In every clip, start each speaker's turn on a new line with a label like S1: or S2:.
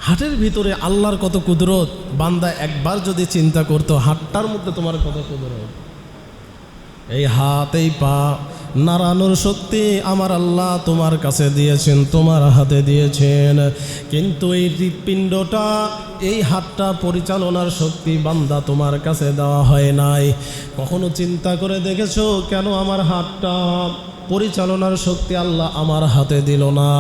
S1: হাটের ভিতরে আল্লাহর কত কুদরত, বান্দা একবার যদি চিন্তা করতো হাতটার মধ্যে তোমার কত কুদরত। এই হাত এই পা নাড়ানোর শক্তি আমার আল্লাহ তোমার কাছে দিয়েছেন, তোমার হাতে দিয়েছেন, কিন্তু এই হৃৎপিণ্ডটা এই হাতটা পরিচালনার শক্তি বান্দা তোমার কাছে দেওয়া হয় নাই। কখনো চিন্তা করে দেখেছো কেন আমার হাতটা পরিচালনার শক্তি আল্লাহ আমার হাতে দিল না?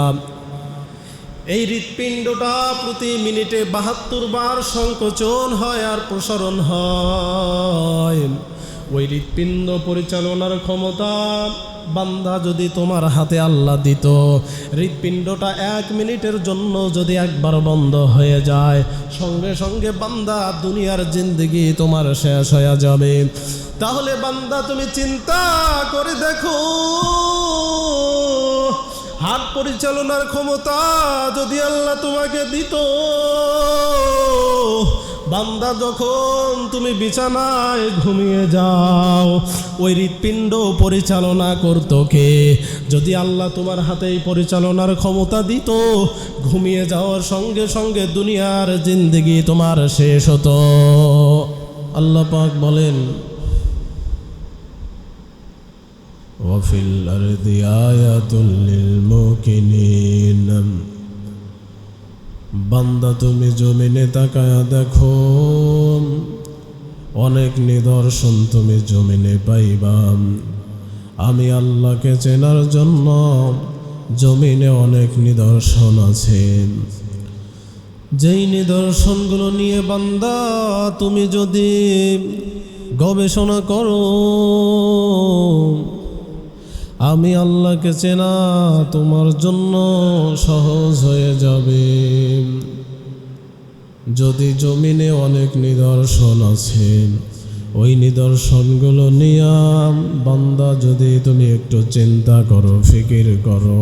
S1: এই হৃৎপিণ্ডটা প্রতি মিনিটে 72 বার সংকোচন হয় আর প্রসারণ হয়। ওই হৃৎপিণ্ড পরিচালনার ক্ষমতা বান্দা যদি তোমার হাতে আল্লাহ দিত, হৃৎপিণ্ডটা 1 মিনিটের জন্য যদি একবার বন্ধ হয়ে যায়, সঙ্গে সঙ্গে বান্দা দুনিয়ার জিন্দেগি তোমার শেষ হয়ে যাবে। তাহলে বান্দা তুমি চিন্তা করে দেখো, হাত পরিচালনার ক্ষমতা যদি আল্লাহ তোমাকে দিত, বান্দা যখন তুমি বিছানায় ঘুমিয়ে যাও ওই হৃৎপিণ্ড পরিচালনা করতো কে? যদি আল্লাহ তোমার হাতেই পরিচালনার ক্ষমতা দিত, ঘুমিয়ে যাওয়ার সঙ্গে সঙ্গে দুনিয়ার জিন্দেগি তোমার শেষ হতো। আল্লাহ পাক বলেন, ওয়াফিল আরদি আয়াতুল লিল মুকিনিন, বান্দা তুমি জমিনে তাকায়া দেখো, অনেক নিদর্শন তুমি জমিনে পাইবা। আমি আল্লাহকে চেনার জন্য জমিনে অনেক নিদর্শন আছে। যেই নিদর্শনগুলো নিয়ে বান্দা তুমি যদি গবেষণা করো, আমি আল্লাহকে চেনা তোমার জন্য সহজ হয়ে যাবে। যদি জমিনে অনেক নিদর্শন আছে, ওই নিদর্শনগুলো নিয়ে বান্দা যদি তুমি একটু চিন্তা করো, ফিকির করো,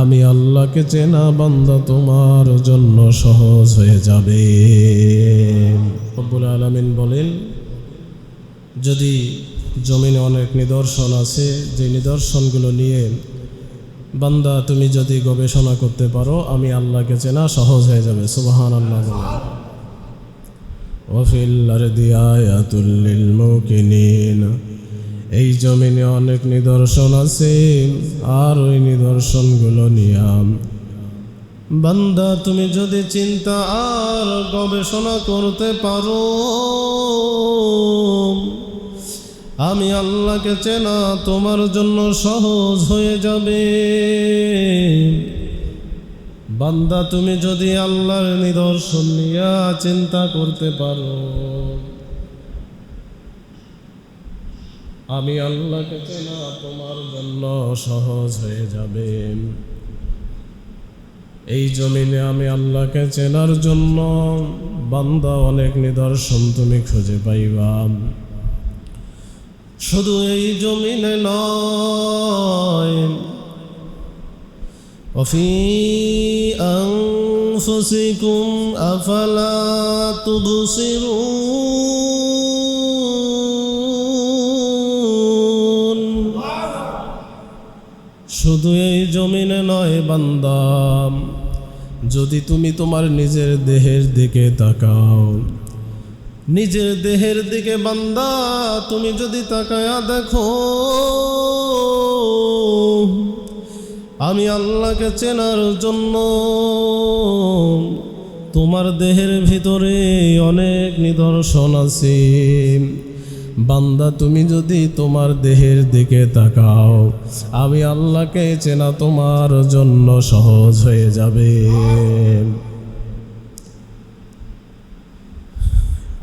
S1: আমি আল্লাহকে চেনা বান্দা তোমার জন্য সহজ হয়ে যাবে। রব্বুল আলামিন বলেন, যদি জমিনে অনেক নিদর্শন আছে, যে নিদর্শনগুলো নিয়ে বান্দা তুমি যদি গবেষণা করতে পারো, আমি আল্লাহকে চেনা সহজ হয়ে যাবে। সুবহানাল্লাহ বলেন, ওয়াফিল আরদি আয়াতুল লিল মুকিনিন, এই জমিনে অনেক নিদর্শন আছে, আর ওই নিদর্শনগুলো নিয়ে বান্দা তুমি যদি চিন্তা আর গবেষণা করতে পারো, আমি আল্লাহকে চেনা তোমার জন্য সহজ হয়ে যাবে। বান্দা তুমি যদি আল্লাহর নিদর্শন নিয়ে চিন্তা করতে পারো, আমি আল্লাহকে চেনা তোমার জন্য সহজ হয়ে যাবে। এই জমিনে আমি আল্লাহকে চেনার জন্য বান্দা অনেক নিদর্শন তুমি খুঁজে পাইবা। শুধু এই জমিনে নয়, ওয়াফি আনফুসিকুম আফালা তুবসিরুন, শুধু এই জমিনে নয় বান্দা, যদি তুমি তোমার নিজের দেহের দিকে তাকাও, নিজের দেহের দিকে বান্দা তুমি যদি তাকায়া দেখো, আমি আল্লাহকে চেনার জন্য তোমার দেহের ভিতরে অনেক নিদর্শন আছে। বান্দা তুমি যদি তোমার দেহের দিকে তাকাও, আমি আল্লাহকে চেনা তোমার জন্য সহজ হয়ে যাবে।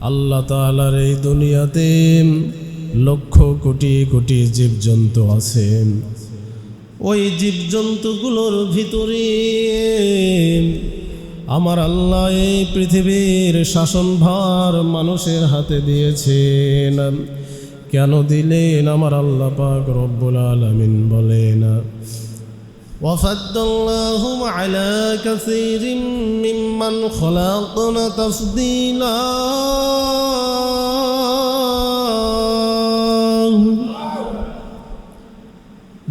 S1: আল্লাহ তাআলার এই দুনিয়াতে লক্ষ কোটি কোটি জীবজন্তু আছে। ওই জীবজন্তুগুলোর ভিতরে আমার আল্লাহ এই পৃথিবীর শাসনভার মানুষের হাতে দিয়েছেন। কেন দিলেন? আমার আল্লাহ পাক রব্বুল আলামিন বলেন, وَفَضَّلْنَاهُمْ عَلَى كَثِيرٍ مِّمَّنْ خَلَقْنَا تَفْضِيلًا,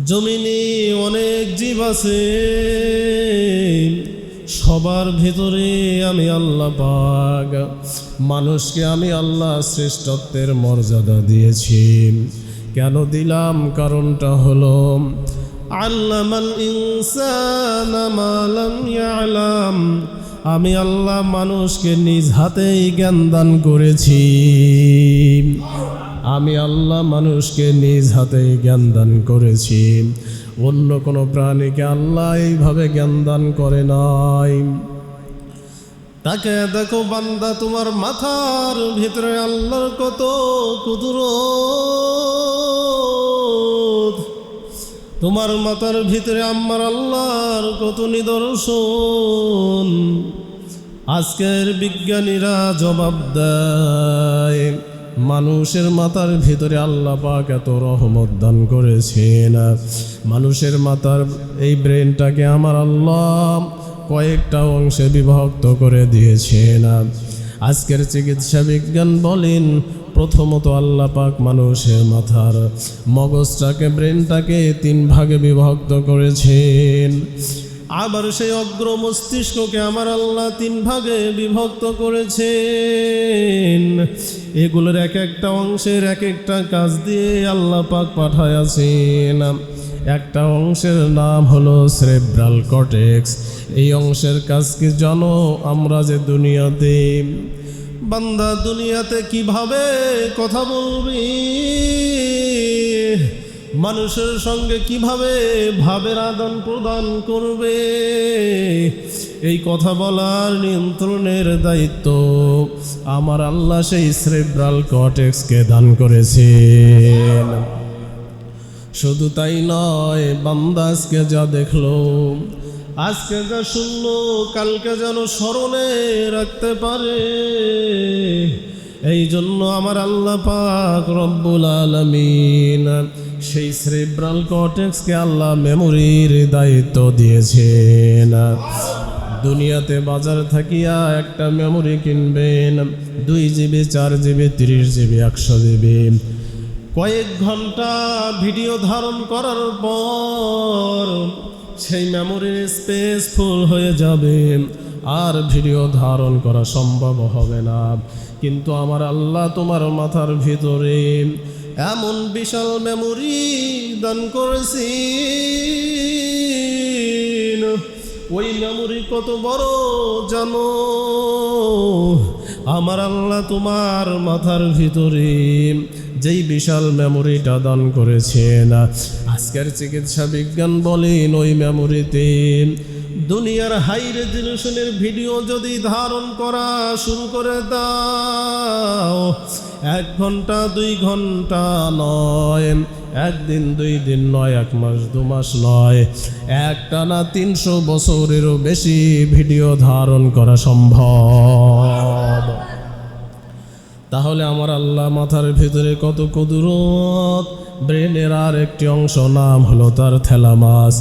S1: জমিনে অনেক জীব আছে, সবার ভিতরে আমি আল্লাহ পাক মানুষকে আমি আল্লাহ শ্রেষ্ঠত্বের মর্যাদা দিয়েছি। কেন দিলাম? কারণটা হলো আল্লামাল ইনসানা মা লাম ইয়ালাম, আমি আল্লাহ মানুষকে নিজ হাতেই জ্ঞান দান করেছি। আমি আল্লাহ মানুষকে নিজ হাতেই জ্ঞান দান করেছি। অন্য কোনো প্রাণীকে আল্লাহ এইভাবে জ্ঞান দান করে নাই। তাকে দেখো বান্দা, তোমার মাথার ভিতরে আল্লাহর কত কুদরত, তোমার মাথার ভিতরে আমার আল্লাহর কত নিদর্শন। আজকের বিজ্ঞানীরা জবাব দেয়, মানুষের মাথার ভিতরে আল্লাহ পাক এত রহমত দান করেছেন। মানুষের মাথার এই ব্রেনটাকে আমার আল্লাহ কয়েকটা অংশে বিভক্ত করে দিয়েছেন। আজকের চিকিৎসা বিজ্ঞান বলেন, প্রথমত আল্লাহ পাক মানুষের মাথার মগজটাকে, ব্রেনটাকে 3 ভাগে বিভক্ত করেছেন। আবার সেই অগ্র মস্তিষ্ককে আমার আল্লাহ 3 ভাগে বিভক্ত করেছেন। এগুলোর এক একটা অংশের এক একটা কাজ দিয়ে আল্লাহ পাক পাঠায়াছেন। একটা অংশের নাম হলো সেরেব্রাল কর্টেক্স। এই অংশের কাজ কি জানো? আমরা যে দুনিয়াতে বান্দা, দুনিয়াতে কিভাবে কথা বলবি, মানুষের সঙ্গে কিভাবে ভাবের আদান প্রদান করবে, এই কথা বলার নিয়ন্ত্রণের দায়িত্ব আমার আল্লাহ সেই সেরেব্রাল কর্টেক্সকে দান করেছেন। শুধু তাই নয়, বান্দা আজকে যা দেখলো, আজকে যা শুনলো, কালকে যেন স্মরণে রাখতে পারে। এই জন্য আমার আল্লাহ পাক রব্বুল আলামিন সেই সেরেব্রাল কর্টেক্সকে আল্লাহ মেমোরির দায়িত্ব দিয়েছেন। দুনিয়াতে বাজার থাকিয়া একটা মেমোরি কিনবেন, 2 জিবি, 4 জিবি, 30 জিবি, 100 জিবি। কয়েক ঘন্টা ভিডিও ধারণ করার পর সেই মেমোরির স্পেস ফুল হয়ে যাবে, আর ভিডিও ধারণ করা সম্ভব হবে না। কিন্তু আমার আল্লাহ তোমার মাথার ভিতরে এমন বিশাল মেমোরি দান করেছি। ওই মেমোরি কত বড় জানো? আমার আল্লাহ তোমার মাথার ভিতরে যেই বিশাল মেমোরিটা দান করেছেন, আজকের চিকিৎসা বিজ্ঞান বলেন ওই মেমোরিতে দুনিয়ার হাই রেজলিউশনের ভিডিও যদি ধারণ করা শুরু করে দাও, 1 ঘন্টা 2 ঘন্টা নয়, 1 দিন 2 দিন নয়, 1 মাস 2 মাস নয়, একটানা 300 বছরেরও বেশি ভিডিও ধারণ করা সম্ভব। তাহলে আমার আল্লাহ মাথার ভিতরে কত কুদরত। ব্রেনের আর একটি অংশ নাম হলো তার থ্যালামাস।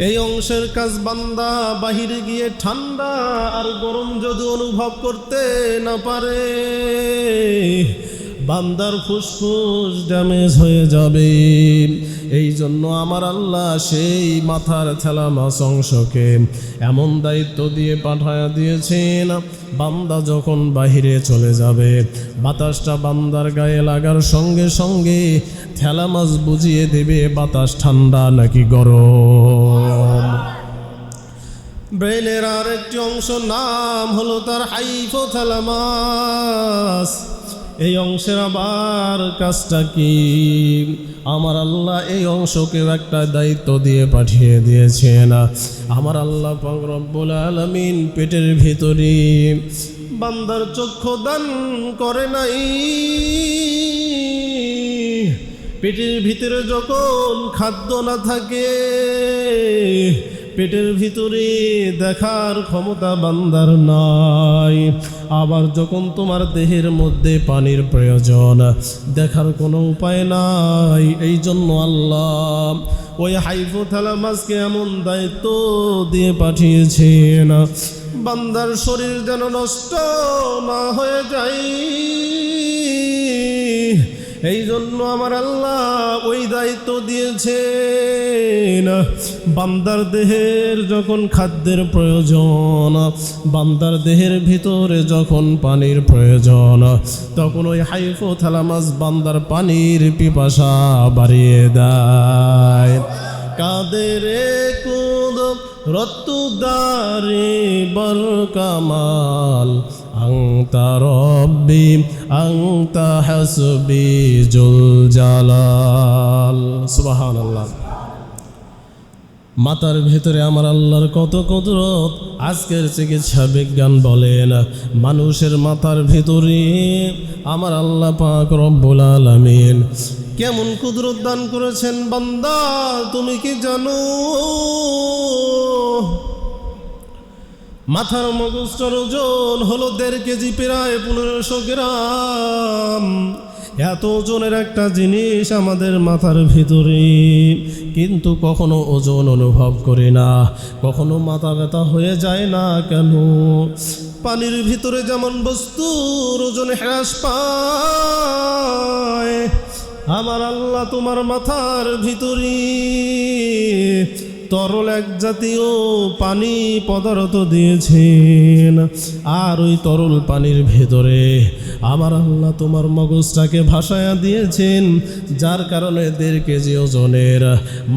S1: এই অংশের কাজ বান্দা বাহিরে গিয়ে ঠান্ডা আর গরম যদি অনুভব করতে না পারে, বান্দার ফুসফুস ড্যামেজ হয়ে যাবে। এই জন্য আমার আল্লাহ সেই মাথার থ্যালামাস অংশকে এমন দায়িত্ব দিয়ে পাঠায়া দিয়েছেন, বান্দা যখন বাহিরে চলে যাবে, বাতাসটা বান্দার গায়ে লাগার সঙ্গে সঙ্গে থ্যালামাস বুঝিয়ে দেবে বাতাস ঠান্ডা নাকি গরম। ব্রেনের আর একটি অংশ নাম হলো তার হাইপোথ্যালামাস। এই অংশের আবার কাজটা কি? আমার আল্লাহ এই অংশকেও একটা দায়িত্ব দিয়ে পাঠিয়ে দিয়েছেন। আমার আল্লাহ পাক রব্বুল আলামিন পেটের ভিতরে বান্দার চক্ষু দান করে নাই। পেটের ভিতরে যখন খাদ্য না থাকে, পেটের ভিতরে দেখার ক্ষমতা বান্দার নাই। আবার যখন তোমার দেহের মধ্যে পানির প্রয়োজন, দেখার কোনো উপায় নাই। এই জন্য আল্লাহ ওই হাইপোথ্যালামাসকে এমন দায়িত্ব দিয়ে পাঠিয়েছেন, বান্দার শরীর যেন নষ্ট না হয়ে যায়, এই জন্য আমার আল্লাহ ওই দায়িত্ব দিয়েছেন, বান্দার দেহের যখন খাদ্যের প্রয়োজন, বান্দার দেহের ভিতরে যখন পানির প্রয়োজন, তখন ওই হাইপোথ্যালামাস বান্দার পানির পিপাসা বাড়িয়ে দেয়। কাদের কুদ রত্তুদারে বরকামাল আংতা রব্বি আংতা হাসবি জুল জালাল। সুবহানাল্লাহ। মাথার ভেতরে আমার আল্লাহর কত কুদরত। আজকের চিকিৎসা বিজ্ঞান বলেন মানুষের মাথার ভিতরে আমার আল্লাহ পাক রব্বুল আলামিন কেমন কুদরত দান করেছেন। বান্দা তুমি কি জানো মাথার মগজটার ওজন হলো 1.5 কেজি, প্রায় 1500 গ্রাম। এত ওজনের একটা জিনিস আমাদের মাথার ভিতরে, কিন্তু কখনো ওজন অনুভব করি না, কখনো মাথা ব্যথা হয়ে যায় না কেন? পানির ভিতরে যেমন বস্তুর ওজন হ্রাস পায়, আমার আল্লাহ তোমার মাথার ভিতরে তরল এক জাতীয় পানি পদার্থ দিয়েছেন, আর ওই তরল পানির ভেতরে আমার আল্লাহ তোমার মগজটাকে ভাসায়া দিয়েছেন, যার কারণে 1.5 কেজি ওজনের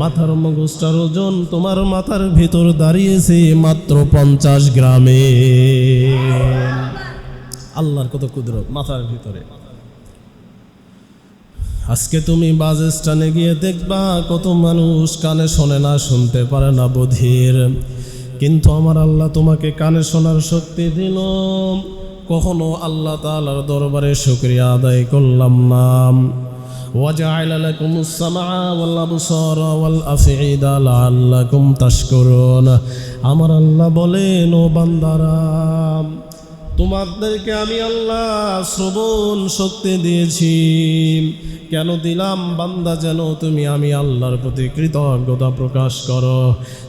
S1: মাথার মগজটার ওজন তোমার মাথার ভিতর দাঁড়িয়েছে মাত্র 50 গ্রামে। আল্লাহর কত কুদরত মাথার ভিতরে। আজকে তুমি বাস স্ট্যান্ডে গিয়ে দেখবা কত মানুষ কানে শোনে না, শুনতে পারে না, বধির, কিন্তু আমার আল্লাহ তোমাকে কানে শোনার শক্তি দিল। কখনো আল্লাহ তাআলার দরবারে শুকরিয়া আদায় করলাম না। ওয়াজআলা লাকুমুস সামআ ওয়াল আবসারা ওয়াল আফইদা লাআল্লাকুম তাশকুরুন। আমার আল্লাহ বলেন, ও বান্দারা, তোমাদেরকে আমি আল্লাহ শ্রবণ শক্তি দিয়েছি। কেন দিলাম? বান্দা যেন তুমি আমি আল্লাহর প্রতি কৃতজ্ঞতা প্রকাশ করো।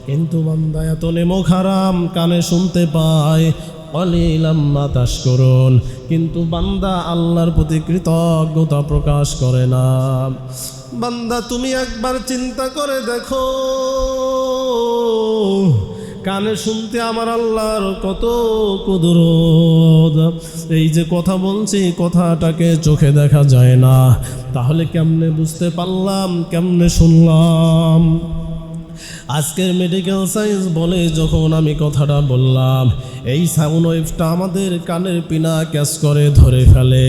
S1: কিন্তু বান্দা এত নেমোখারাম, কানে শুনতে পায়, কলিলাম মা তাশকুরুন, কিন্তু বান্দা আল্লাহর প্রতি কৃতজ্ঞতা প্রকাশ করে না। বান্দা তুমি একবার চিন্তা করে দেখো, কানে শুনতে আমার আল্লাহর কত কুদরত। এই যে কথা বলছি, কথাটাকে চোখে দেখা যায় না, তাহলে কেমনে বুঝতে পারলাম, কেমনে শুনলাম? আজকের মেডিকেল সায়েন্স বলে যখন আমি কথাটা বললাম, এই সাউন্ড ওয়েভটা আমাদের কানের পিনা ক্যাচ করে ধরে ফেলে,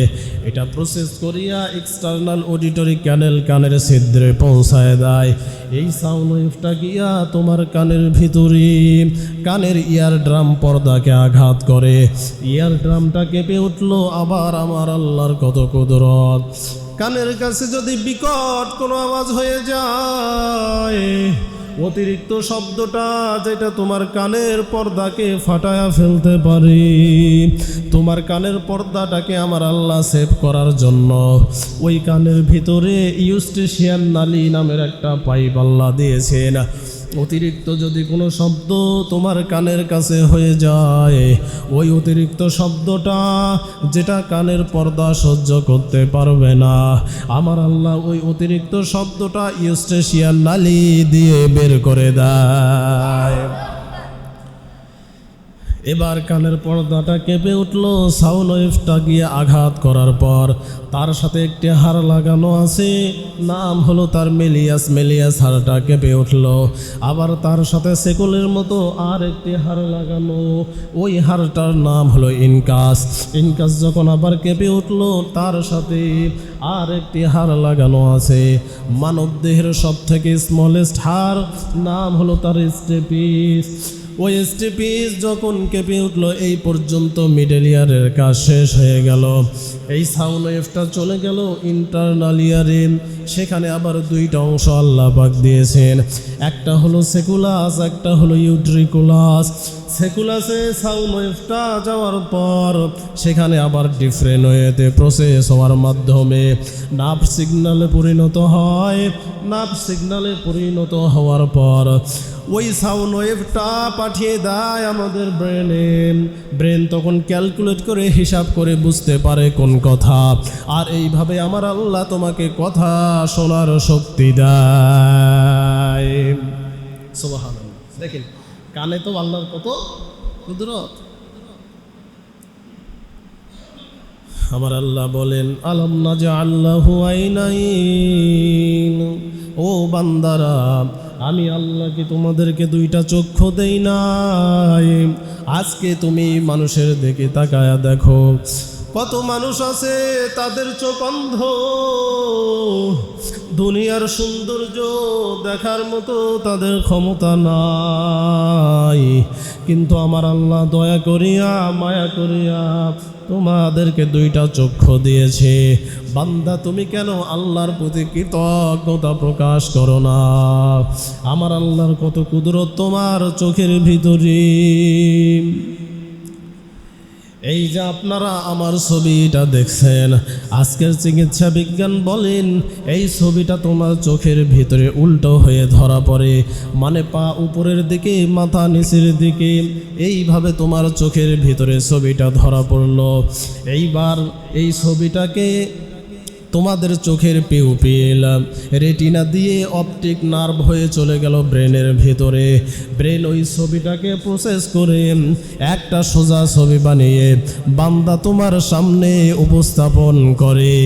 S1: এটা প্রসেস করিয়া এক্সটার্নাল অডিটরি ক্যানেল কানের ছিদ্রে পৌঁছায় দেয়। এই সাউন্ড ওয়েভটা গিয়া তোমার কানের ভিতরে কানের ইয়ার ড্রাম পর্দাকে আঘাত করে, ইয়ার ড্রামটা কেঁপে উঠলো। আবার আমার আল্লাহর কত কুদরত। কানের কাছে যদি বিকট কোনো আওয়াজ হয়ে যায়, অতিরিক্ত শব্দটা যেটা তোমার কানের পর্দাকে ফাটায়া ফেলতে পারে, তোমার কানের পর্দাটাকে আমার আল্লাহ সেভ করার জন্য ওই কানের ভিতরে ইউস্টেশিয়ান নালী নামের একটা পাইপ আল্লাহ দিয়েছেন। অতিরিক্ত যদি কোনো শব্দ তোমার কানের কাছে হয়ে যায়, ওই অতিরিক্ত শব্দটা যেটা কানের পর্দা সহ্য করতে পারবে না, আমার আল্লাহ ওই অতিরিক্ত শব্দটা ইউস্টেশিয়ান নালী দিয়ে বের করে দেয়। এবার কানের পর্দাটা কেঁপে উঠলো, সাউন্ড ওয়েভটা গিয়ে আঘাত করার পর তার সাথে একটি হাড় লাগানো আছে, নাম হলো তার মেলিয়াস হাড়টা কেঁপে উঠলো। আবার তার সাথে সেকুলের মতো আর একটি হাড় লাগানো, ওই হাড়টার নাম হলো ইনকাস যখন আবার কেঁপে উঠলো, তার সাথে আর একটি হাড় লাগানো আছে মানব দেহের সব থেকে স্মলেস্ট হাড়, নাম হলো তার স্টেপিস। ওই স্টেপিস যখন কেঁপে উঠলো, এই পর্যন্ত মিডল ইয়ারের কাজ শেষ হয়ে গেল। এই সাউন্ড ওয়েভটা চলে গেল ইন্টারনাল ইয়ারে, সেখানে আবার 2টা অংশ আল্লাহ পাক দিয়েছেন, একটা হলো সেকুলাস, একটা হলো ইউট্রিকুলাস। সেকুলাসে সাউন্ড ওয়েভটা যাওয়ার পর সেখানে আবার ডিফারেন্ট ওয়েতে প্রসেস হওয়ার মাধ্যমে নার্ভ সিগন্যালে পরিণত হয়। নার্ভ সিগন্যালে পরিণত হওয়ার পর ওই সাউন্ড ওয়েভটা পাঠিয়ে দেয় আমাদের ব্রেনে। ব্রেন তখন ক্যালকুলেট করে হিসাব করে বুঝতে পারে কোন কথা। আর এইভাবে আমার আল্লাহ তোমাকে কথা শোনার শক্তি দেয়। সুবহানাল্লাহ। দেখেন কানে তো আল্লাহর কত কুদরত। আমার আল্লাহ বলেন আলাম নাজআল লাহু আইনাইন, ও বান্দারা আমি আল্লাহ কি তোমাদেরকে দুইটা চক্ষু দেই নাই? আজকে তুমি মানুষের দিকে তাকায়া দেখো, কত মানুষ আছে তাদের চোখ অন্ধ, দুনিয়ার সৌন্দর্য দেখার মতো তাদের ক্ষমতা নাই। কিন্তু আমার আল্লাহ দয়া করিয়া মায়া করিয়া তোমাদেরকে দুইটা চক্ষু দিয়েছে। বান্দা তুমি কেন আল্লাহর প্রতি কৃতজ্ঞতা প্রকাশ করো না? আমার আল্লাহর কত কুদরত তোমার চোখের ভিতরে। এই যে আপনারা আমার ছবিটা দেখছেন, আজকের চিকিৎসা বিজ্ঞান বলেন এই ছবিটা তোমার চোখের ভিতরে উল্টো হয়ে ধরা পড়ে, মানে পা উপরের দিকে মাথা নিচের দিকে, এইভাবে তোমার চোখের ভিতরে ছবিটা ধরা পড়লো। এইবার এই ছবিটাকে তোমাদের চোখের পিউপিল রেটিনা দিয়ে অপটিক নার্ভ হয়ে চলে গেল ব্রেনের ভিতরে। ব্রেন ওই ছবিটাকে প্রসেস করে একটা সোজা ছবি বানিয়ে বান্দা তোমার সামনে উপস্থাপন করে।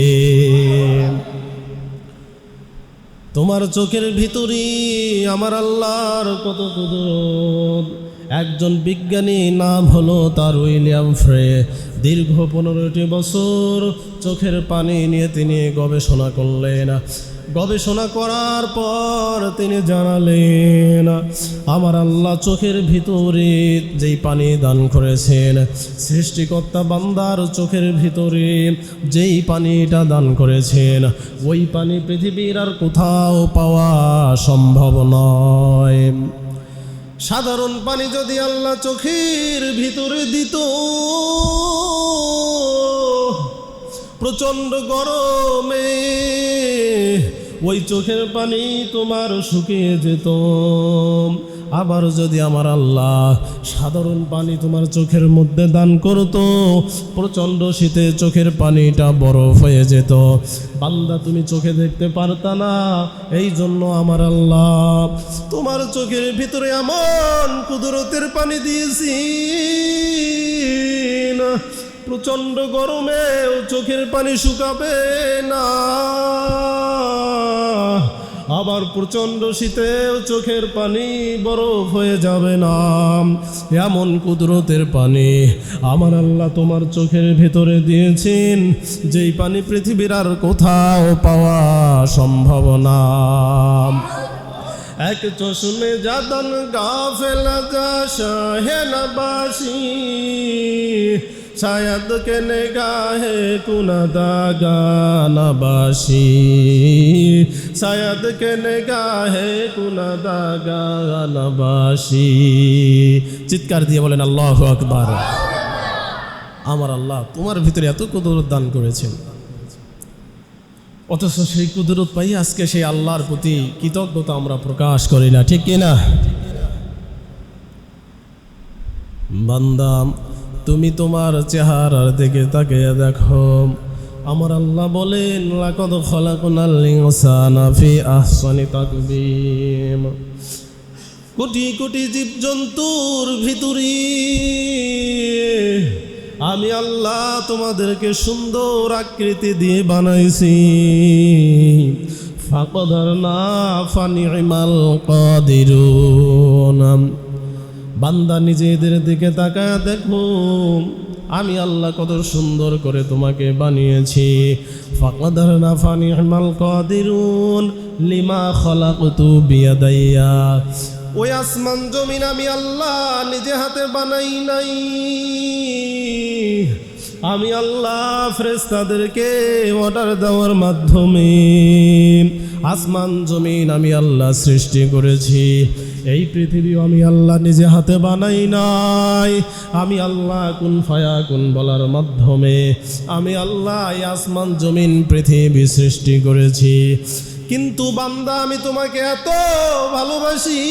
S1: তোমার চোখের ভিতরে আমার আল্লাহর কত কুদরত। একজন বিজ্ঞানী নাম হলো তার উইলিয়াম ফ্রে, দীর্ঘ 15টি বছর চোখের পানি নিয়ে তিনি গবেষণা করলেন। গবেষণা করার পর তিনি জানালেন আমার আল্লাহ চোখের ভিতরে যেই পানি দান করেছেন, সৃষ্টিকর্তা বান্দার চোখের ভিতরে যেই পানিটা দান করেছেন, ওই পানি পৃথিবীর আর কোথাও পাওয়া সম্ভব নয়। সাধারণ পানি যদি আল্লাহ চোখের ভিতরে দিত, প্রচণ্ড গরমে ওই চোখের পানি তোমার শুকিয়ে যেত। আবার যদি আমার আল্লাহ সাধারণ পানি তোমার চোখের মধ্যে দান করতো, প্রচণ্ড শীতে চোখের পানিটা বরফ হয়ে যেত। বান্দা তুমি চোখে দেখতে পারতা না, এই জন্য আমার আল্লাহ তোমার চোখের ভিতরে এমন কুদরতের পানি দিয়েছি, প্রচণ্ড গরমেও চোখের পানি শুকাবে না, আবার প্রচণ্ড শীতেও চোখের পানি বরফ হয়ে যাবে না। এমন কুদরতের পানি আমার আল্লাহ তোমার চোখের ভেতরে দিয়েছেন, যেই পানি পৃথিবীর আর কোথাও পাওয়া সম্ভব না। এক চশমে জাদান গাফেল যা শাহে নবাসি, शायद के निगाहे कुनदागा नबाशी, शायद के निगाहे कुनदागा नबाशी। চিৎকার দিয়ে বলেন আল্লাহু আকবার। আমার আল্লাহ তোমার ভিতরে এত কুদরত দান করেছেন, অথচ সেই কুদরত পাই আজকে সেই আল্লাহর প্রতি কৃতজ্ঞতা আমরা প্রকাশ করি না, ঠিক কিনা? বান্দা তুমি তোমার চেহারার দিকে তাকিয়ে দেখো, আমার আল্লাহ বলেন লাকাদ খালাকনাল ইনসানা ফি আহসানি তাকবীম। কোটি কোটি জীবজন্তুর ভিতরে আমি আল্লাহ তোমাদেরকে সুন্দর আকৃতি দিয়ে বানাইছি। ফাকদারনা ফানিমাল কাদিরুন। বান্দা নিজেদের দিকে তাকায় দেখো, আমি আল্লাহ কত সুন্দর করে তোমাকে বানিয়েছি। ফাকদারনা ফানিমাল কাদিরুন লিমা খালাকতু বিয়াদাইয়া। ওই আসমান জমিন আমি আল্লাহ নিজে হাতে বানাই নাই, আমি আল্লাহ ফেরেশতাদেরকে অর্ডার দেওয়ার মাধ্যমে আসমান জমিন আমি আল্লাহ সৃষ্টি করেছি। এই পৃথিবী আমি আল্লাহ নিজে হাতে বানাই নাই, আমি আল্লাহ কুন ফায়াকুন বলার মাধ্যমে আমি আল্লাহ এই আসমান জমিন পৃথিবী সৃষ্টি করেছি। কিন্তু বান্দা আমি তোমাকে এত ভালোবাসি,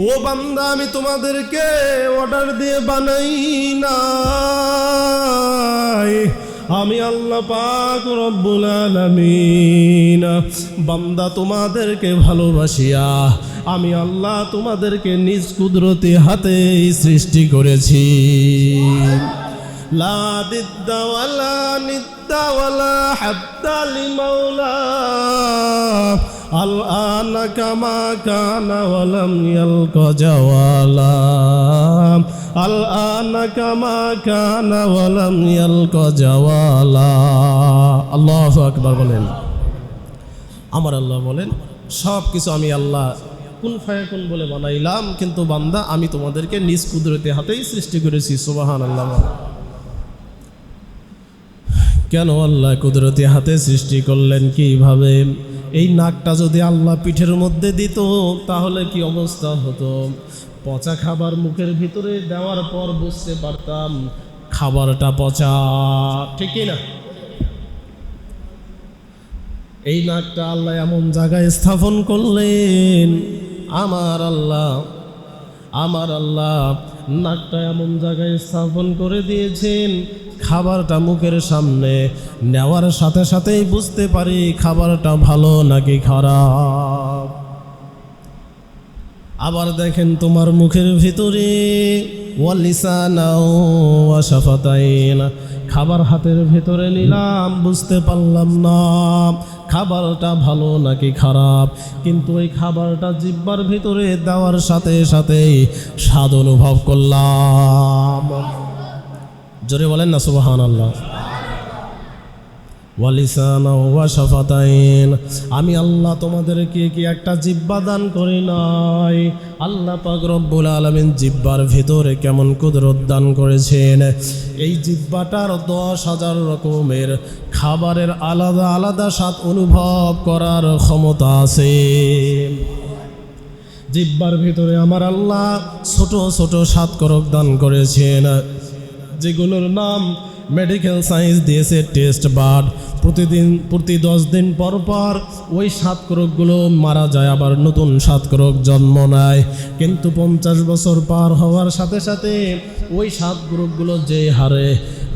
S1: ও বান্দা আমি তোমাদেরকে অর্ডার দিয়ে বানাই নাই, আমি আল্লাহ পাক রব্বুল আলামিন। বান্দা তোমাদেরকে ভালোবাসিয়া আমি আল্লাহ তোমাদেরকে নিজ কুদরতি হাতে সৃষ্টি করেছি। লা দিদ্দা ওয়ালা নিদ্দা ওয়ালা হাদ্দা লিমাওলা আল-আন কামা কানা ওয়ালাম ইয়ালকা জাওয়ালা আল-আন কামা কানা ওয়ালাম ইয়ালকা জাওয়ালা। আল্লাহু আকবার বলেন। আমার আল্লাহ বলেন সব কিছু আমি আল্লাহ কুন ফায়াকুন বলে বানাইলাম, কিন্তু বান্দা আমি তোমাদেরকে নিজ কুদরতি হাতেই সৃষ্টি করেছি। সুবহানাল্লাহ। কেন আল্লাহ কুদরতি হাতে সৃষ্টি করলেন? কিভাবে? এই নাকটা যদি আল্লাহ পিঠের মধ্যে দিত তাহলে কি অবস্থা হতো? পচা খাবার মুখের ভিতরে দেওয়ার পর বুঝতে পারতাম খাবারটা পচা, ঠিক না? এই নাকটা আল্লাহ এমন জায়গায় স্থাপন করলেন, আমার আল্লাহ নাকটা এমন জায়গায় স্থাপন করে দিয়েছেন, খাবারটা মুখের সামনে নেওয়ার সাথে সাথেই বুঝতে পারি খাবারটা ভালো নাকি খারাপ। আবার দেখেন তোমার মুখের ভিতরে ওয়ালিসানা ওয়া শাফাতাইন, খাবার হাতের ভিতরে নিলাম, বুঝতে পারলাম না খাবারটা ভালো নাকি খারাপ, কিন্তু ওই খাবারটা জিহ্বার ভিতরে দেওয়ার সাথে সাথেই স্বাদ অনুভব করলাম। জোরে বলেন না সুবহানাল্লাহ। ওয়ালিসানা ওয়া শাফাতাইন, আমি আল্লাহ তোমাদেরকে কি একটা জিহ্বা দান করি নাই? আল্লাহ পাক রব্বুল আলামিন জিহ্বার ভিতরে কেমন কুদরত দান করেছেন। এই জিহ্বাটার 10,000 রকমের খাবারের আলাদা আলাদা স্বাদ অনুভব করার ক্ষমতা আছে। জিহ্বার ভিতরে আমার আল্লাহ ছোট ছোট স্বাদকরক দান করেছেন, যেগুলোর নাম মেডিকেল সায়েন্স দিয়েছে টেস্ট বাড। প্রতি 10 দিন পর পর ওই স্বাদকরকগুলো মারা যায়, আবার নতুন স্বাদকরক জন্ম নেয়। কিন্তু 50 বছর পার হওয়ার সাথে সাথে ওই স্বাদকরকগুলো যে হারে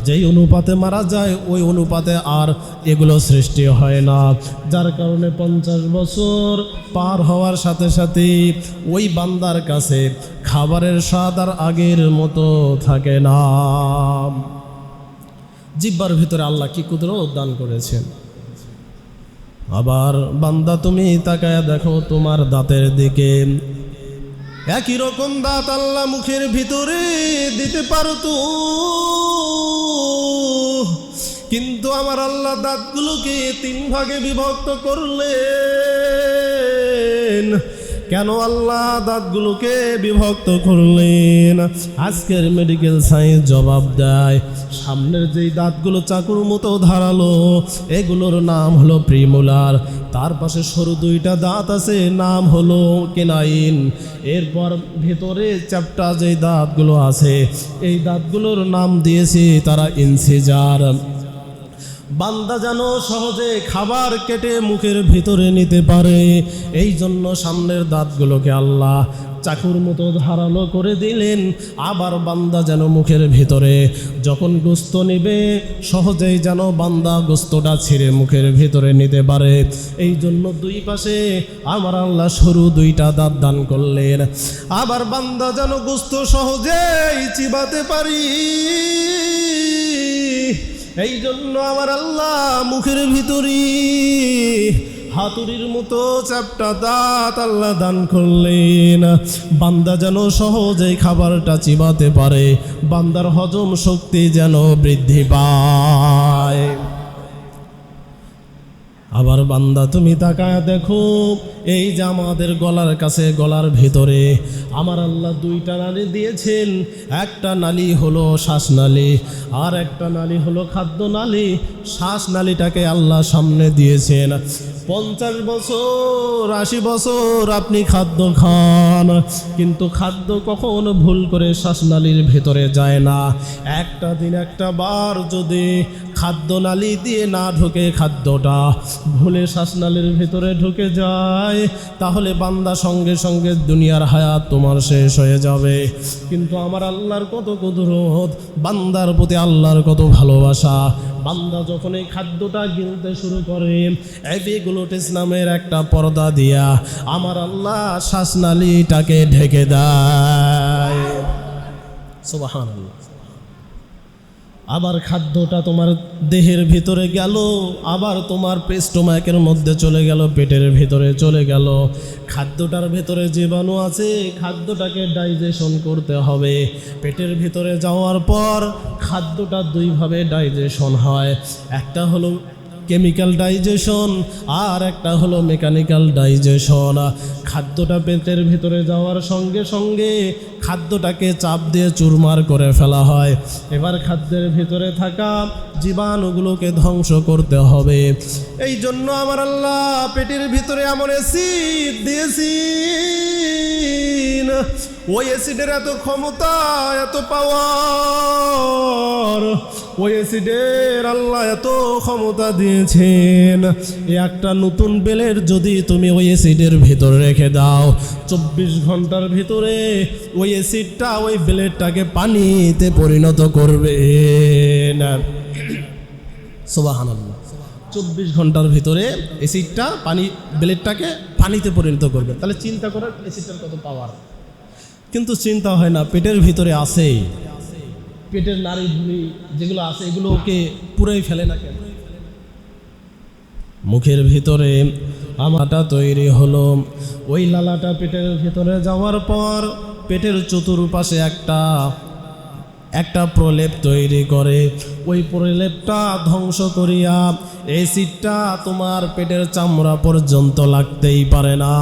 S1: যেই অনুপাতে মারা যায় ওই অনুপাতে আর এগুলো সৃষ্টি হয় না, যার কারণে 50 বছর পার হওয়ার সাথে সাথে ওই বান্দার কাছে খাবারের স্বাদ আর আগের মতো থাকে না। জিহ্বার ভিতরে আল্লাহ কি কুদরত দান করেছেন। আবার বান্দা তুমি তাকায়া দেখো তোমার দাঁতের দিকে, একই রকম দাঁত আল্লাহ মুখের ভিতরে দিতে পারতো, কিন্তু আমার আল্লাহ দাঁতগুলোকে 3 ভাগে বিভক্ত করলেন। কেন আল্লাহ দাঁতগুলোকে বিভক্ত করলেন? আজকের মেডিকেল সায়েন্স জবাব দেয়, সামনের যেই দাঁতগুলো চাকুর মতো ধারালো এগুলোর নাম হলো প্রিমোলার, তার পাশে সরু 2টা দাঁত আছে নাম হলো কেনাইন, এরপর ভেতরে চ্যাপ্টা যেই দাঁতগুলো আছে এই দাঁতগুলোর নাম দিয়েছি তারা ইনসিজার। বান্দা যেন সহজে খাবার কেটে মুখের ভিতরে নিতে পারে এই জন্য সামনের দাঁতগুলোকে আল্লাহ চাকুর মতো ধারালো করে দিলেন। আবার বান্দা যেন মুখের ভিতরে যখন গোস্ত নিবে সহজেই যেন বান্দা গোস্তটা ছিঁড়ে মুখের ভিতরে নিতে পারে, এই জন্য 2 পাশে আমার আল্লাহ সরু 2টা দাঁত দান করলেন। আবার বান্দা যেন গোস্ত সহজেই চিবাতে পারি এই জন্য আমার আল্লাহ মুখের ভিতরে হাতুড়ির মতো চ্যাপ্টা দাঁত আল্লাহ দান করলেন। বান্দা যেন সহজেই খাবারটা চিবাতে পারে, বান্দার হজম শক্তি যেন বৃদ্ধি পায়। আবার বান্দা তুমি তাকায় দেখো, এই যে আমাদের গলার কাছে গলার ভিতরে আমার আল্লাহ 2টা নালী দিয়েছেন। একটা নালী হলো শ্বাসনালী আর একটা নালী হলো খাদ্য নালী। শ্বাসনালীটাকে আল্লাহ সামনে দিয়েছেন, 50 বছর 80 বছর আপনি খাদ্য খান, কিন্তু খাদ্য কখনো ভুল করে শ্বাসনালীর ভেতরে যায় না। একটা দিন একটা বার যদি খাদ্যনালী দিয়ে না ঢুকে খাদ্যটা ভুলে শ্বাসনালীর ভেতরে ঢুকে যায়, তাহলে বান্দা সঙ্গে সঙ্গে দুনিয়ার হায়াত তোমার শেষ হয়ে যাবে। কিন্তু আমার আল্লাহর কত কুদরত, বান্দার প্রতি আল্লাহর কত ভালোবাসা। বান্দা যখন এই খাদ্যটা গিলতে শুরু করে, এপিগ্লটিস নামের একটা পর্দা দিয়া আমার আল্লাহ শ্বাসনালীটাকে ঢেকে দেয়। সুবহানাল্লাহ। আবার খাদ্যটা তোমার দেহের ভিতরে গেল, আবার তোমার স্টোমাকের মধ্যে চলে গেল, পেটের ভিতরে চলে গেল। খাদ্যটার ভিতরে জীবাণু আছে, খাদ্যটাকে ডাইজেশন করতে হবে। পেটের ভিতরে যাওয়ার পর খাদ্যটা দুইভাবে ডাইজেশন হয়, একটা হলো কেমিক্যাল ডাইজেশন আর একটা হলো মেকানিক্যাল ডাইজেশন। খাদ্যটা পেটের ভিতরে যাওয়ার সঙ্গে সঙ্গে খাদ্যটাকে চাপ দিয়ে চুরমার করে ফেলা হয়। এবার খাদ্যের ভিতরে থাকা জীবাণুগুলোকে ধ্বংস করতে হবে। এই জন্য আমার আল্লাহ পেটের ভিতরে এমন অ্যাসিড দিয়েছেন, ওই অ্যাসিডের এত ক্ষমতা, এত পাওয়ার, ওই অ্যাসিডের আল্লাহ এত ক্ষমতা দিয়েছেন। একটা নতুন বেলের যদি তুমি ওই অ্যাসিডের ভিতরে রেখে দাও, 24 ঘন্টার ভিতরে ওই অ্যাসিডটা ওই বেলেটটাকে পানিতে পরিণত করবে না। সুবহানাল্লাহ। 24 ঘন্টার ভিতরে অ্যাসিডটা বেলেটটাকে পানিতে পরিণত করবে। তাহলে চিন্তা করার অ্যাসিডটার কত পাওয়ার। কিন্তু চিন্তা হয় না, পেটের ভিতরে আছে, পেটের নাড়ি ভুঁড়ি যেগুলো আছে এগুলো ওকে পুরাই ফেলে না কেন? মুখের ভিতরে আমাটা তৈরি হলো, ওই লালাটা পেটের ভিতরে যাওয়ার পর পেটের চতুর্পাশে একটা প্রলেপ তৈরি করে, ওই প্রলেপটা ধ্বংস করিয়া অ্যাসিডটা তোমার পেটের চামড়া পর্যন্ত লাগতেই পারে না।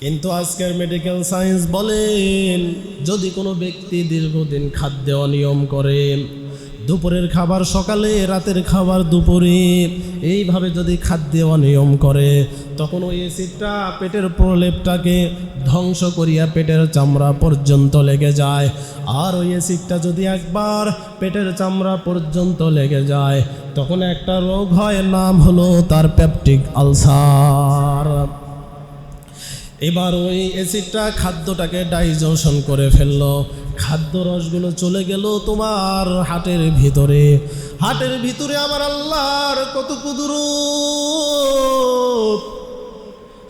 S1: কিন্তু আজকের মেডিকেল সায়েন্স বলেন, যদি কোনো ব্যক্তি দীর্ঘদিন খাদ্যে অনিয়ম করে, দুপুরের খাবার সকালে, রাতের খাবার দুপুরে, এইভাবে যদি খাদ্যে অনিয়ম করে, তখন ওই অ্যাসিডটা পেটের প্রলেপটাকে ধ্বংস করিয়া পেটের চামড়া পর্যন্ত লেগে যায়। আর ওই অ্যাসিডটা যদি একবার পেটের চামড়া পর্যন্ত লেগে যায়, তখন একটা রোগ হয়, নাম হলো তার পেপটিক আলসার। এবার ওই অ্যাসিডটা খাদ্যটাকে ডাইজেশন করে ফেললো, খাদ্য রসগুলো চলে গেল তোমার হার্টের ভিতরে। হার্টের ভিতরে আমার আল্লাহর কত কুদরত।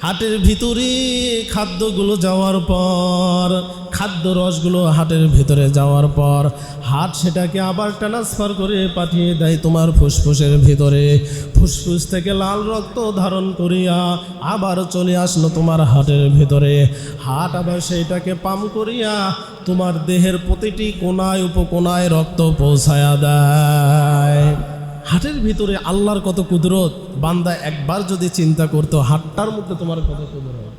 S1: হার্টের ভিতরে খাদ্যগুলো যাওয়ার পর, খাদ্য রসগুলো হার্টের ভিতরে যাওয়ার পর হার্ট সেটাকে আবার ট্রান্সফার করে পাঠিয়ে দেয় তোমার ফুসফুসের ভিতরে। ফুসফুস থেকে লাল রক্ত ধারণ করিয়া আবার চলে আসলো তোমার হার্টের ভিতরে। হার্ট আবার সেইটাকে পাম্প করিয়া তোমার দেহের প্রতিটি কোনায় উপকোনায় রক্ত পৌঁছায়া দেয়। হার্টের ভিতরে আল্লাহর কত কুদরত, বান্দা একবার যদি চিন্তা করতো হার্টটার মধ্যে তোমার কত কুদরত।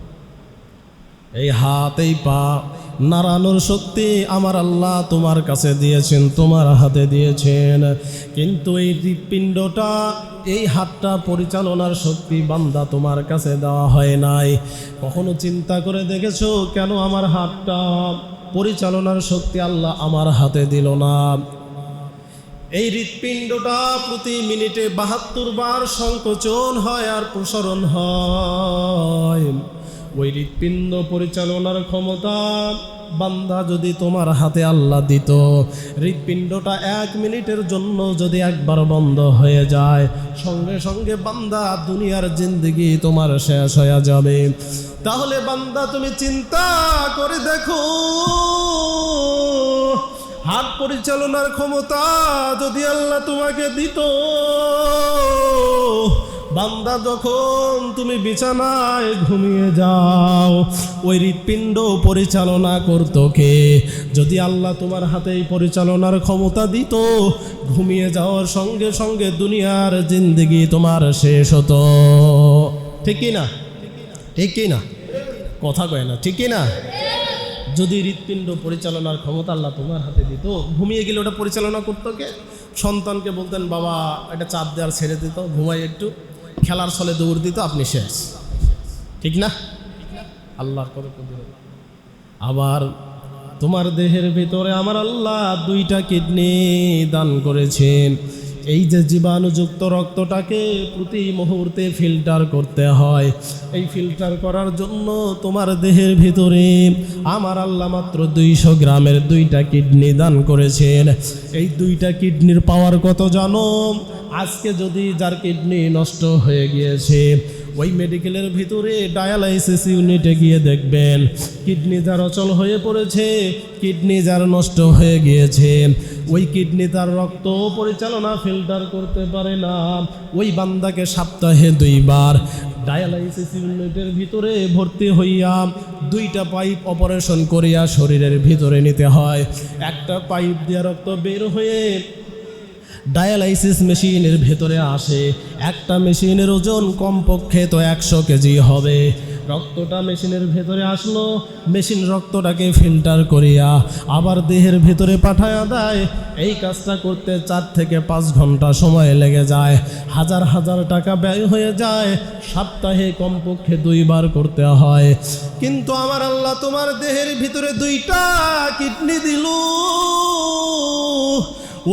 S1: এই হাত, এই পা নাড়ানোর শক্তি আমার আল্লাহ তোমার কাছে দিয়েছেন, তোমার হাতে দিয়েছেন। কিন্তু এই হৃৎপিণ্ডটা, এই হাতটা পরিচালনার শক্তি বান্দা তোমার কাছে দেওয়া হয় নাই। কখনো চিন্তা করে দেখেছো কেন আমার হাতটা পরিচালনার শক্তি আল্লাহ আমার হাতে দিল না? এই হৃৎপিণ্ডটা প্রতি মিনিটে 72 বার সংকোচন হয় আর প্রসারণ হয়। ওই হৃৎপিণ্ড পরিচালনার ক্ষমতা বান্দা যদি তোমার হাতে আল্লাহ দিত, হৃৎপিণ্ডটা 1 মিনিটের জন্য যদি একবার বন্ধ হয়ে যায়, সঙ্গে সঙ্গে বান্দা দুনিয়ার জিন্দেগি তোমার শেষ হয়ে যাবে। তাহলে বান্দা তুমি চিন্তা করে দেখো, হাত পরিচালনার ক্ষমতা যদি আল্লাহ তোমাকে দিত, বান্দা যখন তুমি বিছানায় ঘুমিয়ে যাও, ওই হৃৎপিণ্ড পরিচালনা করতো কে? যদি আল্লাহ তোমার হাতেই পরিচালনার ক্ষমতা দিত, ঘুমিয়ে যাওয়ার সঙ্গে সঙ্গে দুনিয়ার জিন্দেগি তোমার শেষ হতো। ঠিক কি না? ঠিক কি না? কথা কয় না, ঠিক কি না? যদি হৃৎপিণ্ড পরিচালনার ক্ষমতা আল্লাহ তোমার হাতে দিত, ঘুমিয়ে গেলে ওটা পরিচালনা করতো কে? সন্তানকে বলতেন বাবা এটা চাপ দেওয়ার ছেড়ে দিত, ঘুমাই একটু, খেলার ছলে দৌড় দিত, আপনি শেষ। ঠিক না? আল্লাহর কত কুদরত। আবার তোমার দেহের ভিতরে আমার আল্লাহ 2টা কিডনি দান করেছেন। এই যে জীবাণুযুক্ত রক্তটাকে প্রতি মুহূর্তে ফিল্টার করতে হয়, এই ফিল্টার করার জন্য তোমার দেহের ভিতরে আমার আল্লাহ মাত্র 200 গ্রামের 2টা কিডনি দান করেছেন। এই 2টা কিডনির পাওয়ার কত জানো? আজকে যদি যার কিডনি নষ্ট হয়ে গিয়েছে, ওই মেডিকেলের ভিতরে ডায়ালাইসিস ইউনিটে গিয়ে দেখবেন কিডনি যার অচল হয়ে পড়েছে, কিডনি যার নষ্ট হয়ে গিয়েছে, ওই কিডনি তার রক্ত পরিচালনা ফিল্টার করতে পারে না। ওই বান্দাকে সপ্তাহে 2 বার ডায়ালাইসিস ইউনিটের ভিতরে ভর্তি হইয়া 2টা পাইপ অপারেশন করিয়া শরীরের ভিতরে নিতে হয়। একটা পাইপ দিয়ে রক্ত বের হয়ে ডায়ালাইসিস মেশিনের ভেতরে আসে। একটা মেশিনের ওজন কমপক্ষে তো 100 কেজি হবে। রক্তটা মেশিনের ভেতরে আসলো, মেশিন রক্তটাকে ফিল্টার করিয়া আবার দেহের ভেতরে পাঠায়া দেয়। এই কাজটা করতে 4 থেকে 5 ঘন্টা সময় লেগে যায়, হাজার হাজার টাকা ব্যয় হয়ে যায়, সপ্তাহে কমপক্ষে 2 বার করতে হয়। কিন্তু আমার আল্লাহ তোমার দেহের ভিতরে 2টা কিডনি দিল।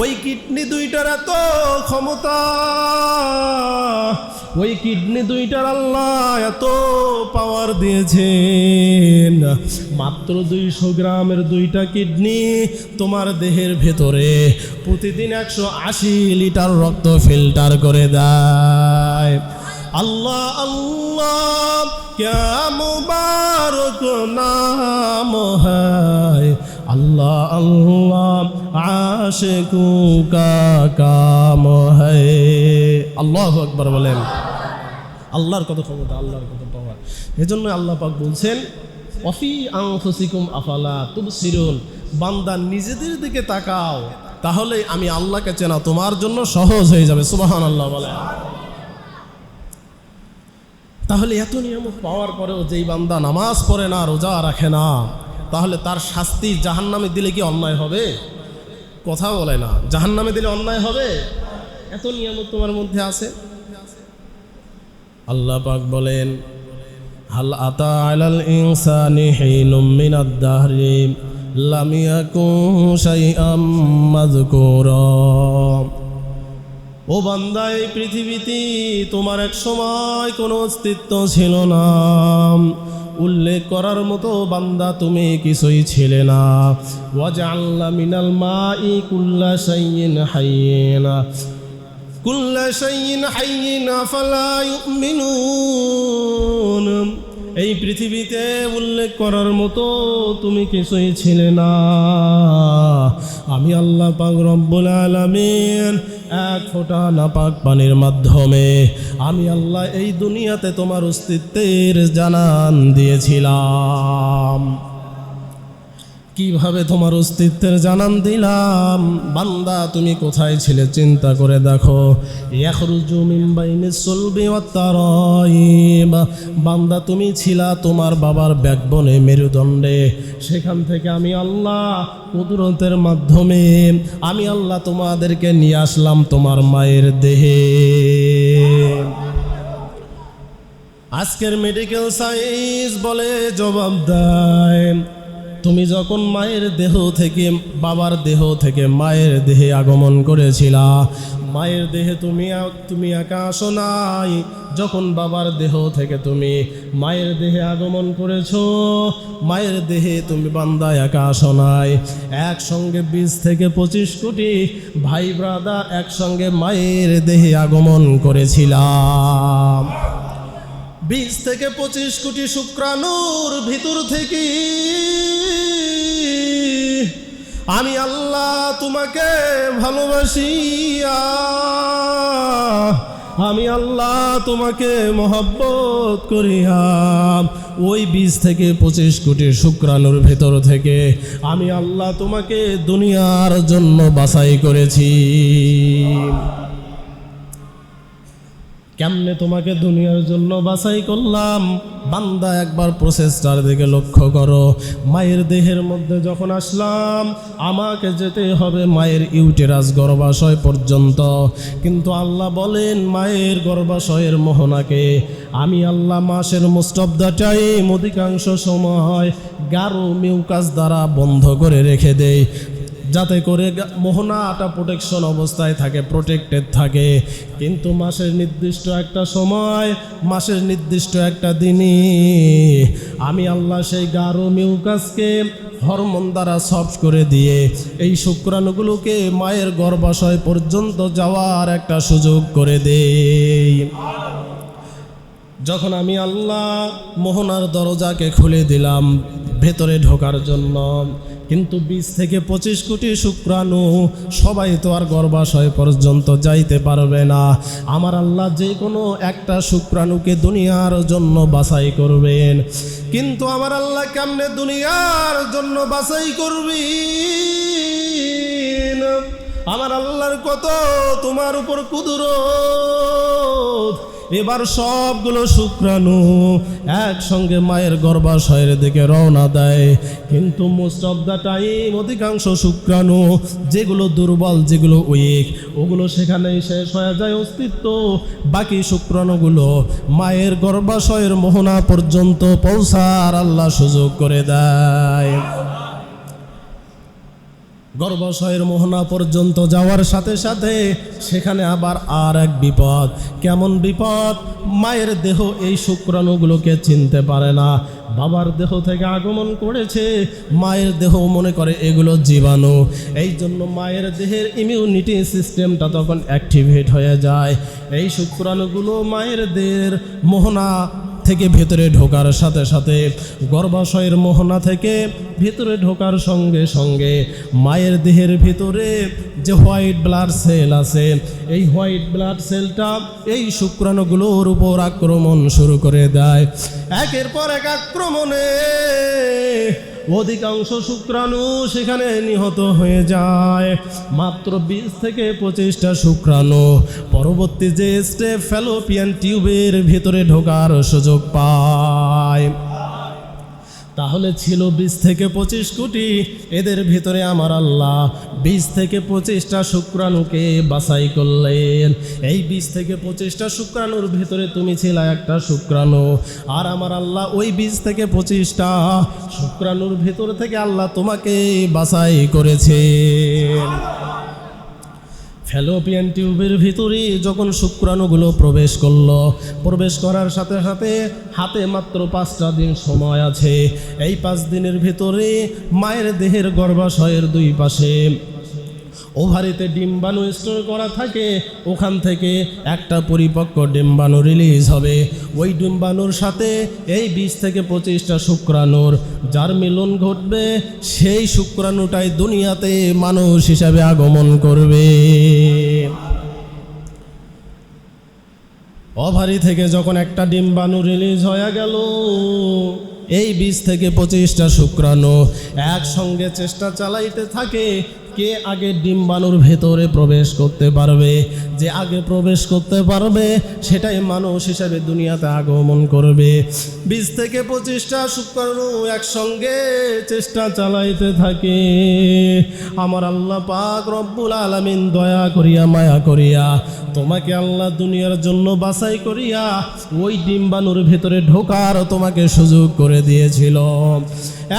S1: ওই কিডনি 2টার এত ক্ষমতা, ওই কিডনি 2টার আল্লাহ এত পাওয়ার দিয়েছেন। মাত্র 200 গ্রামের 2টা কিডনি তোমার দেহের ভেতরে প্রতিদিন 180 লিটার রক্ত ফিল্টার করে দেয়। আল্লাহ আল্লাহ क्या मुबारक नाम है, अल्लाह अल्लाह आशिकों का काम है। আল্লাহু আকবার বলেন। আল্লাহর কত ক্ষমতা, আল্লাহর কত পাওয়ার। এজন্য আল্লাহ পাক বলছেন ওয়াফি আনফুসিকুম আফালা তুবসিরুন, বান্দা নিজেদের দিকে তাকাও, তাহলে আমি আল্লাহকে চেনা তোমার জন্য সহজ হয়ে যাবে। সুবহানাল্লাহ বলেন। তাহলে এত নিয়ামত পাওয়ার পরেও যেই বান্দা নামাজ পড়ে না, রোজা রাখে না, তাহলে তার শাস্তি জাহান্নামে দিলে কি অন্যায় হবে? কথা বলে না, জাহান্নামে দিলে অন্যায় হবে? এত নিয়ামত তোমার মধ্যে আছে। আল্লাহ পাক বলেন হাল আতা আলাল ইনসানি হিনুম মিনাদ দাহরি লাম ইয়াকুন শাইআম মাযকুরা। ও বান্দা, এই পৃথিবীতে তোমার এক সময় কোনো অস্তিত্ব ছিল না, উল্লেখ করার মতো বান্দা তুমি কিছুই ছিলে না। ওয়াজআলনা মিনাল মাই কুল্লা শাইইন হাইয়্যিন কুল্লা শাইইন হাইয়্যিন আফালা ইউমিনুন। এই পৃথিবীতে উল্লেখ করার মতো তুমি কিছুই ছিলে না। আমি আল্লাহ পাক রব্বুল আলামিন এক ফোঁটা নাপাক পানির মাধ্যমে আমি আল্লাহ এই দুনিয়াতে তোমার অস্তিত্বের জানান দিয়েছিলাম। কিভাবে তোমার অস্তিত্বের জানান দিলাম? বান্দা তুমি কোথায় ছিলে চিন্তা করে দেখো। ইয়াখরুজু মিন বাইনিস সুলবি ওয়াত তারাইব, বান্দা তুমি ছিলা তোমার বাবার ব্যাকবনে, মেরুদণ্ডে। সেখান থেকে আমি আল্লাহ কুদরতের মাধ্যমে আমি আল্লাহ তোমাদেরকে নিয়ে আসলাম তোমার মায়ের দেহে। আজকের মেডিকেল সায়েন্স বলে জবাব দেয়, তুমি যখন মায়ের দেহ থেকে, বাবার দেহ থেকে মায়ের দেহে আগমন করেছিলা, মায়ের দেহে তুমি একা আসো নাই। যখন বাবার দেহ থেকে তুমি মায়ের দেহে আগমন করেছো, মায়ের দেহে তুমি বান্দা একা আসো নাই। একসঙ্গে 20 থেকে 25 কোটি ভাই ব্রাদার একসঙ্গে মায়ের দেহে আগমন করেছিলাম। 20 থেকে 25 কোটি শুক্রাণুর ভিতর থেকে আমি আল্লাহ তোমাকে ভালোবাসিয়া, আমি আল্লাহ তোমাকে মহব্বত করিয়া ওই 20 থেকে 25 কোটি শুক্রাণুর ভেতর থেকে আমি আল্লাহ তোমাকে দুনিয়ার জন্য বাছাই করেছি। কেমনে তোমাকে দুনিয়ার জন্য বাছাই করলাম। বান্দা একবার প্রসেসটার দিকে লক্ষ্য করো। মায়ের দেহের মধ্যে যখন আসলাম, আমাকে যেতে হবে মায়ের ইউটেরাস গর্ভাশয় পর্যন্ত। কিন্তু আল্লাহ বলেন মায়ের গর্ভাশয়ের মোহনাকে আমি আল্লাহ মাসের মোস্ট অফ দ্য টাইম অধিকাংশ সময় গাঢ় মিউকাস দ্বারা বন্ধ করে রেখে দেই, যাতে করে মোহনাটা প্রোটেকশন অবস্থায় থাকে, প্রোটেক্টেড থাকে। কিন্তু মাসের নির্দিষ্ট একটা সময়, মাসের নির্দিষ্ট একটা দিনই আমি আল্লাহ সেই গাঢ় মিউকাসকে হরমোন দ্বারা সফট করে দিয়ে এই শুক্রাণুগুলোকে মায়ের গর্ভাশয় পর্যন্ত যাওয়ার একটা সুযোগ করে দেই। যখন আমি আল্লাহ মোহনার দরজাকে খুলে দিলাম ভেতরে ঢোকার জন্য, কিন্তু 20 থেকে 25 কোটি শুক্রাণু সবাই তো আর গর্ভাশয় পর্যন্ত যাইতে পারবে না। আমার আল্লাহ যে কোনো একটা শুক্রাণুকে দুনিয়ার জন্য বাছাই করবেন। কিন্তু আমার আল্লাহ কেমনে দুনিয়ার জন্য বাছাই করবেন? আমার আল্লাহর কত তোমার উপর কুদরত। এবার সবগুলো শুক্রাণু একসঙ্গে মায়ের গর্ভাশয়ের দিকে রওনা দেয়। কিন্তু মোস্ট অফ দ্য টাইম অধিকাংশ শুক্রাণু যেগুলো দুর্বল, যেগুলো উইক, ওগুলো সেখানেই শেষ হয়ে যায় অস্তিত্ব। বাকি শুক্রাণুগুলো মায়ের গর্ভাশয়ের মোহনা পর্যন্ত পৌঁছার আল্লাহ সুযোগ করে দেয়। গর্ভাশয়ের মোহনা পর্যন্ত যাওয়ার সাথে সাথে সেখানে আবার আর এক বিপদ। কেমন বিপদ? মায়ের দেহ এই শুক্রাণুগুলোকে চিনতে পারে না। বাবার দেহ থেকে আগমন করেছে, মায়ের দেহ মনে করে এগুলো জীবাণু। এই জন্য মায়ের দেহের ইমিউনিটি সিস্টেমটা তখন অ্যাক্টিভেট হয়ে যায়। এই শুক্রাণুগুলো মায়ের দেহের মোহনা থেকে ভেতরে ঢোকার সাথে সাথে, গর্ভাশয়ের মোহনা থেকে ভেতরে ঢোকার সঙ্গে সঙ্গে মায়ের দেহের ভিতরে যে হোয়াইট ব্লাড সেল আছে, এই হোয়াইট ব্লাড সেলটা এই শুক্রাণুগুলোর উপর আক্রমণ শুরু করে দেয়। একের পর এক আক্রমণে অধিকাংশ শুক্রাণু সেখানে নিহত হয়ে যায়। মাত্র 20 থেকে 25টা শুক্রাণু পরবর্তী যে স্টেপ ফ্যালোপিয়ান টিউবের ভিতরে ঢোকার সুযোগ পায়। তাহলে ছিল 20 থেকে 25 কোটি। এদের ভিতরে আমার আল্লাহ 20 থেকে 25টা শুক্রাণুকে বাছাই করলেন। এই 20 থেকে 25টা শুক্রাণুর ভিতরে তুমি ছিলে একটা শুক্রাণু। আর আমার আল্লাহ ওই 20 থেকে 25টা শুক্রাণুর ভিতর থেকে আল্লাহ তোমাকে বাছাই করেছেন। ফ্যালোপিয়ান টিউবের ভিতরে যখন শুক্রাণুগুলো প্রবেশ করলো, প্রবেশ করার সাথে সাথে হাতে মাত্র 5টা দিন সময় আছে। এই 5 দিনের ভিতরে মায়ের দেহের গর্ভাশয়ের 2 পাশে ওভারিতে ডিম্বাণু স্টোর করা থাকে। ওখান থেকে একটা পরিপক্ক ডিম্বাণু রিলিজ হবে। ওই ডিম্বাণুর সাথে এই 20 থেকে 25টা শুক্রাণুর যার মিলন ঘটবে, সেই শুক্রাণুটাই দুনিয়াতে মানুষ হিসাবে আগমন করবে। ওভারি থেকে যখন একটা ডিম্বাণু রিলিজ হয়ে গেল, এই 20 থেকে 25টা শুক্রাণু একসঙ্গে চেষ্টা চালাইতে থাকে কে আগে ডিম্বাণুর ভেতরে প্রবেশ করতে পারবে। যে আগে প্রবেশ করতে পারবে সেটাই মানুষ হিসেবে দুনিয়াতে আগমন করবে। 20 থেকে 25টা শুক্রাণু একসঙ্গে চেষ্টা চালাইতে থাকে। আমার আল্লাহ পাক রব্বুল আলামিন দয়া করিয়া মায়া করিয়া তোমাকে আল্লাহ দুনিয়ার জন্য বাছাই করিয়া ওই ডিম্বাণুর ভেতরে ঢোকার তোমাকে সুযোগ করে দিয়েছিল।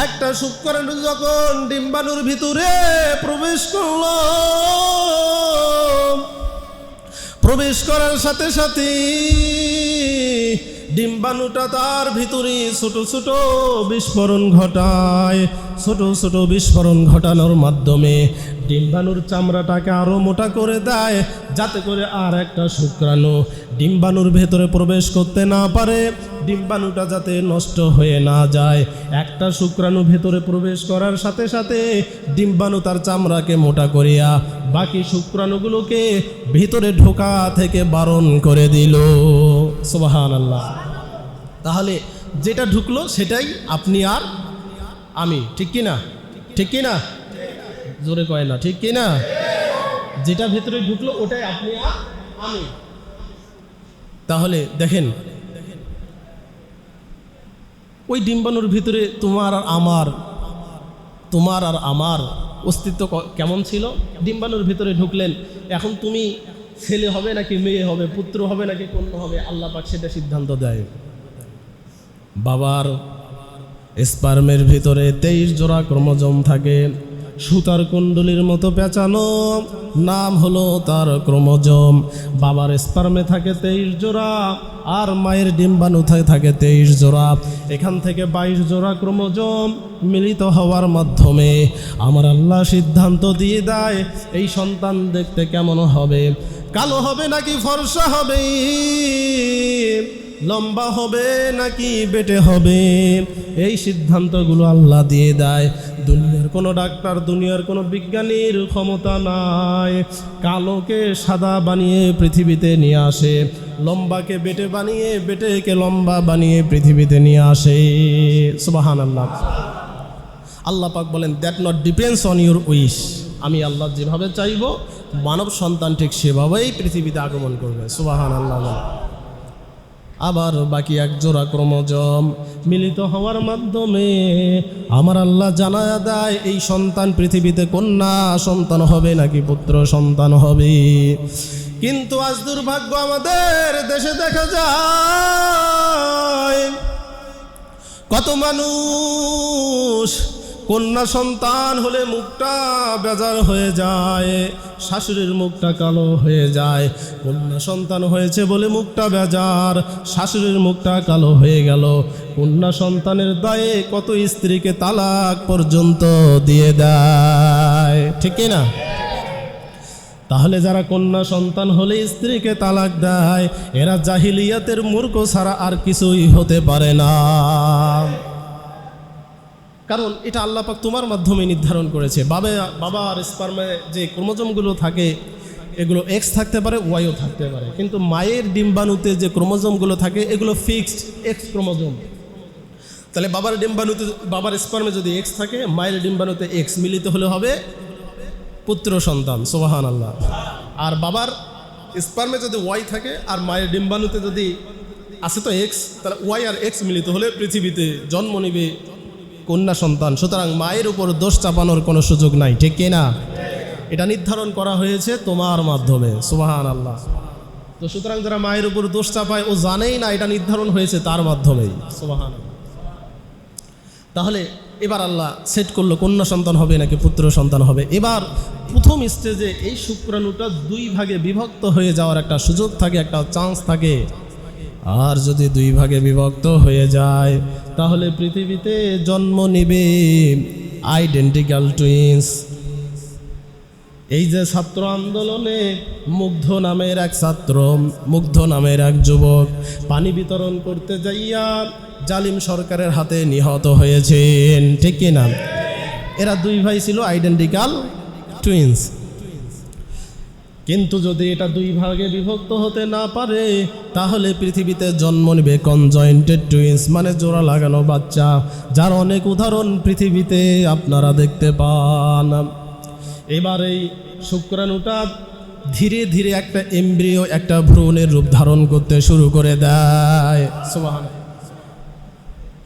S1: একটা শুক্রাণু যখন ডিম্বাণুর ভিতরে প্রবেশ করল, প্রবেশ করার সাথে সাথে ডিম্বাণুটা তার ভিতরে ছোট ছোট বিস্ফোরণ ঘটায়। ছোট ছোট বিস্ফোরণ ঘটানোর মাধ্যমে ডিম্বাণুর চামড়াটাকে আরও মোটা করে দেয়, যাতে করে আর একটা শুক্রাণু ডিম্বাণুর ভেতরে প্রবেশ করতে না পারে, ডিম্বাণুটা যাতে নষ্ট হয়ে না যায়। একটা শুক্রাণু ভেতরে প্রবেশ করার সাথে সাথে ডিম্বাণু তার চামড়াকে মোটা করিয়া বাকি শুক্রাণুগুলোকে ভিতরে ঢোকা থেকে বারণ করে দিল। সুবহানাল্লাহ। তাহলে যেটা ঢুকলো সেটাই আপনি আর আমি, ঠিক কি না? ঠিক কি না? জোরে কয় না, ঠিক কি না? যেটা ভেতরে ঢুকলো ওটাই আপনি আর আমি। তাহলে দেখেন ওই ডিম্বাণুর ভিতরে তোমার আর আমার অস্তিত্ব কেমন ছিল। ডিম্বাণুর ভিতরে ঢুকলেন, এখন তুমি ছেলে হবে নাকি মেয়ে হবে, পুত্র হবে নাকি কন্যা হবে, আল্লাহ পাক সেটা সিদ্ধান্ত দেয়। বাবার স্পার্মের ভিতরে 23 জোড়া ক্রোমোজোম থাকে, সুতার কুণ্ডলির মতো পেঁচানো, নাম হলো তার ক্রোমোজোম। বাবার স্পার্মে থাকে 23 জোড়া, আর মায়ের ডিম্বাণু থাকে 23 জোড়া। এখান থেকে 22 জোড়া ক্রোমোজোম মিলিত হওয়ার মাধ্যমে আমার আল্লাহ সিদ্ধান্ত দিয়ে দেয় এই সন্তান দেখতে কেমন হবে, কালো হবে নাকি ফর্সা হবে, লম্বা হবে নাকি বেটে হবে, এই সিদ্ধান্তগুলো আল্লাহ দিয়ে দেয়। দুনিয়ার কোনো ডাক্তার, দুনিয়ার কোনো বিজ্ঞানীর ক্ষমতা নাই কালোকে সাদা বানিয়ে পৃথিবীতে নিয়ে আসে, লম্বাকে বেটে বানিয়ে, বেটেকে লম্বা বানিয়ে পৃথিবীতে নিয়ে আসে। সুবহানাল্লাহ। আল্লাহ পাক বলেন that not depends on your wish. আমি আল্লাহ যেভাবে চাইব মানব সন্তান ঠিক সেভাবেই পৃথিবীতে আগমন করবে। সুবহানাল্লাহ। আবার বাকি 1 জোড়া ক্রোমোজোম মিলিত হওয়ার মাধ্যমে আমার আল্লাহ জানায়া দেয় এই সন্তান পৃথিবীতে কন্যা সন্তান হবে নাকি পুত্র সন্তান হবে। কিন্তু আজ দুর্ভাগ্য আমাদের দেশে দেখা যায় কত মানুষ কন্যা সন্তান হলে মুখটা বেজার হয়ে যায়, শাশুড়ির মুখটা কালো হয়ে যায়। কন্যা সন্তান হয়েছে বলে মুখটা বেজার, শাশুড়ির মুখটা কালো হয়ে গেল। কন্যা সন্তানের দায়ে কত স্ত্রীকে তালাক পর্যন্ত দিয়ে দেয়, ঠিক না? তাহলে যারা কন্যা সন্তান হলে স্ত্রীকে তালাক দেয় এরা জাহিলিয়াতের মূর্খ ছাড়া আর কিছুই হতে পারে না। কারণ এটা আল্লাহ পাক তোমার মাধ্যমে নির্ধারণ করেছে। বাবার স্পার্মে যে ক্রোমোজোমগুলো থাকে এগুলো এক্স থাকতে পারে, ওয়াইও থাকতে পারে, কিন্তু মায়ের ডিম্বাণুতে যে ক্রোমোজোমগুলো থাকে এগুলো ফিক্সড এক্স ক্রোমোজোম। তাহলে বাবার ডিম্বাণুতে, বাবার স্পার্মে যদি এক্স থাকে, মায়ের ডিম্বাণুতে এক্স মিলিত হলে হবে পুত্র সন্তান। সুবহানাল্লাহ। আর বাবার স্পার্মে যদি ওয়াই থাকে আর মায়ের ডিম্বাণুতে যদি আছে তো এক্স, তাহলে ওয়াই আর এক্স মিলিত হলে পৃথিবীতে জন্ম নেবে কন্যা সন্তান। সুতরাং মায়ের উপর দোষ চাপানোর কোনো সুযোগ নাই, ঠিক কিনা? এটা নির্ধারণ করা হয়েছে তোমার মাধ্যমে। সুবহানাল্লাহ। তো সুতরাং যারা মায়ের উপর দোষ চাপায় ও জানেই না এটা নির্ধারণ হয়েছে তার মাধ্যমেই। সুবহানাল্লাহ। তাহলে এবার আল্লাহ সেট করলো কন্যা সন্তান হবে নাকি পুত্র সন্তান হবে। এবার প্রথম স্টেজে এই শুক্রাণুটা 2 ভাগে বিভক্ত হয়ে যাওয়ার একটা সুযোগ থাকে, একটা চান্স থাকে। আর যদি 2 ভাগে বিভক্ত হয়ে যায় তাহলে পৃথিবীতে জন্ম নেবে আইডেন্টিক্যাল টুইন্স। এই যে ছাত্র আন্দোলনে মুগ্ধ নামের এক ছাত্র, মুগ্ধ নামের এক যুবক পানি বিতরণ করতে যাইয়া জালিম সরকারের হাতে নিহত হয়েছেন, ঠিক কিনা? এরা 2 ভাই ছিল আইডেন্টিক্যাল টুইন্স। কিন্তু যদি এটা 2 ভাগে বিভক্ত হতে না পারে তাহলে পৃথিবীতে জন্ম নেবে কনজয়েন্টেড টুইন্স, মানে জোড়া লাগানো বাচ্চা, যার অনেক উদাহরণ পৃথিবীতে আপনারা দেখতে পান। এবার এই শুক্রাণুটা ধীরে ধীরে একটা এমব্রিও, একটা ভ্রূণের রূপ ধারণ করতে শুরু করে দেয়। সুবহানাল্লাহ।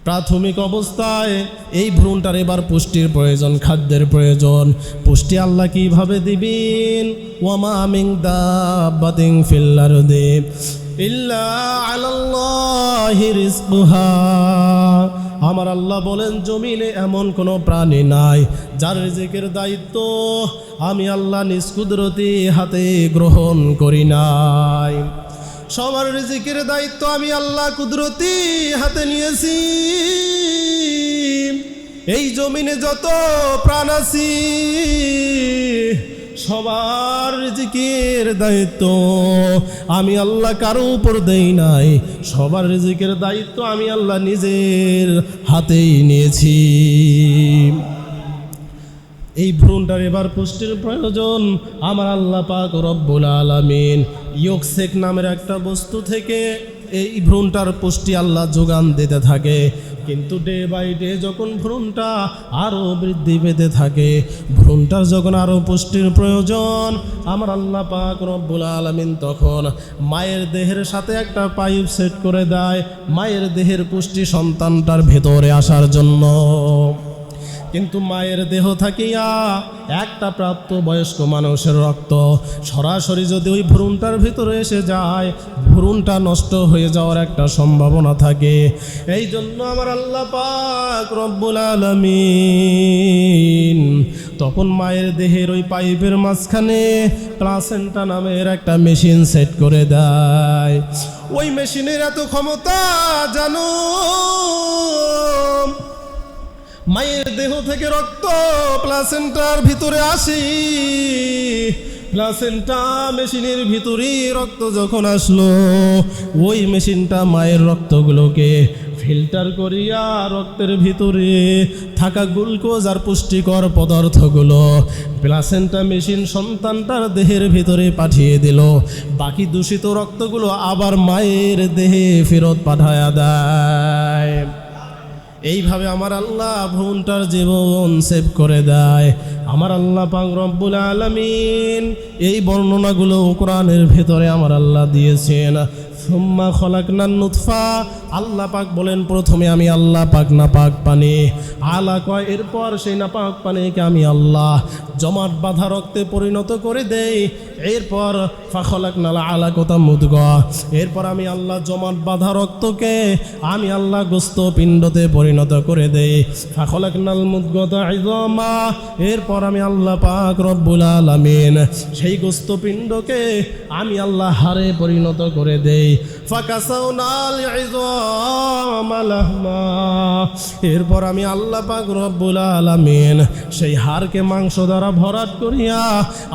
S1: প্রাথমিক অবস্থায় এই ভ্রূণটার এবার পুষ্টির প্রয়োজন, খাদ্যের প্রয়োজন। পুষ্টি আল্লাহ কিভাবে দিবেন? ওয়ামা মিন দাব্বাতিন ফিল আরদি ইল্লা আলাল্লাহি রিজকুহা। আমার আল্লাহ বলেন জমিনে এমন কোনো প্রাণী নাই যার রিজিকের দায়িত্ব আমি আল্লাহ নিজ কুদরতি হাতে গ্রহণ করি নাই। সবার রিজিকের দায়িত্ব আমি আল্লাহ কুদরতি হাতে নিয়েছি। এই জমিনে যত প্রাণ আছি সবার রিজিকের দায়িত্ব আমি আল্লাহ কারো উপর দেই নাই, সবার রিজিকের দায়িত্ব আমি আল্লাহ নিজের হাতেই নিয়েছি। এই ভ্রূণটার এবার পুষ্টির প্রয়োজন। আমার আল্লাহ পাক রব্বুল আলামিন ইয়োগসেক নামের একটা বস্তু থেকে এই ভ্রূণটার পুষ্টি আল্লাহ যোগান দিতে থাকে। কিন্তু ডে বাই ডে যখন ভ্রূণটা আরও বৃদ্ধি পেতে থাকে, ভ্রূণটার যখন আরও পুষ্টির প্রয়োজন, আমার আল্লাহ পাক রব্বুল আলামিন তখন মায়ের দেহের সাথে একটা পাইপ সেট করে দেয় মায়ের দেহের পুষ্টি সন্তানটার ভেতরে আসার জন্য। কিন্তু মায়ের দেহ থাকিয়া একটা প্রাপ্ত বয়স্ক মানুষের রক্ত সরাসরি যদি ওই ভ্রূণটার ভিতরে এসে যায়, ভ্রূণটা নষ্ট হয়ে যাওয়ার একটা সম্ভাবনা থাকে। এই জন্য আমার আল্লাহ পাক রব্বুল আলামিন তখন মায়ের দেহের ওই পাইপের মাঝখানে প্লাসেন্টা নামের একটা মেশিন সেট করে দেয়। ওই মেশিনের এত ক্ষমতা জানো, মায়ের দেহ থেকে রক্ত প্লাসেন্টার ভিতরে আসি, প্লাসেন্টা মেশিনের ভিতরেই রক্ত যখন আসলো, ওই মেশিনটা মায়ের রক্তগুলোকে ফিল্টার করিয়া রক্তের ভিতরে থাকা গ্লুকোজ আর পুষ্টিকর পদার্থগুলো প্লাসেন্টা মেশিন সন্তানটার দেহের ভিতরে পাঠিয়ে দিল। বাকি দূষিত রক্তগুলো আবার মায়ের দেহে ফেরত পাঠায়া দেয়। এইভাবে আমার আল্লাহ ভ্রূণটার জীবন সেভ করে দেয়। আমার আল্লাহ পাক রব্বুল আলামিন এই বর্ণনাগুলো কোরআনের ভেতরে আমার আল্লাহ দিয়েছেন। সুম্মা খলাকনান নুতফা, আল্লাহ পাক বলেন প্রথমে আমি আল্লাহ পাক নাপাক পানি আলাকা, এরপর সেই নাপাক পানিকে আমি আল্লাহ জমাট বাঁধা রক্তে পরিণত করে দেই। এরপর ফাখলাকনাল আলাকাতা মুদগা, এরপর আমি আল্লাহ জমাট বাঁধা রক্তকে আমি আল্লাহ গোস্ত পিণ্ডতে পরিণত করে দেই। ফাখলাকনাল মুদগাতা ইযামা, এরপর আমি আল্লাহ পাক রব্বুল আলামিন সেই গোস্ত পিণ্ডকে আমি আল্লাহ হাড়ে পরিণত করে দেই। ফাকাসাউনাল ইযামা লাহমা, এরপর আমি আল্লাহ পাক রব্বুল আলামিন সেই হাড়কে মাংস দ্বারা ভরাট করিয়া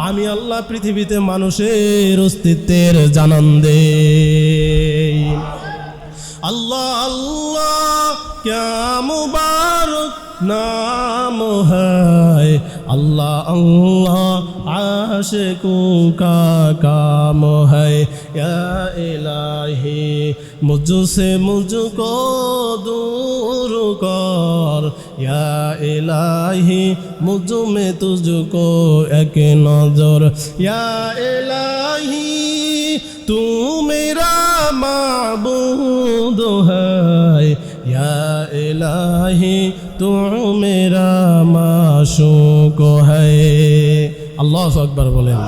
S1: আমি আল্লাহ পৃথিবীতে মানুষের অস্তিত্বের জানান দেই। আল্লাহ আল্লাহ ক্যা মুবারক नाम है, अल्लाह अल्लाह आशिकों का काम है। या इलाही मुझसे मुझको दूर कर, या इलाही मुझ में तुझको एक नजर, या इलाही तू मेरा माबूद है, या इलाही तू मेरा माशूक है। আল্লাহু আকবার বলেন।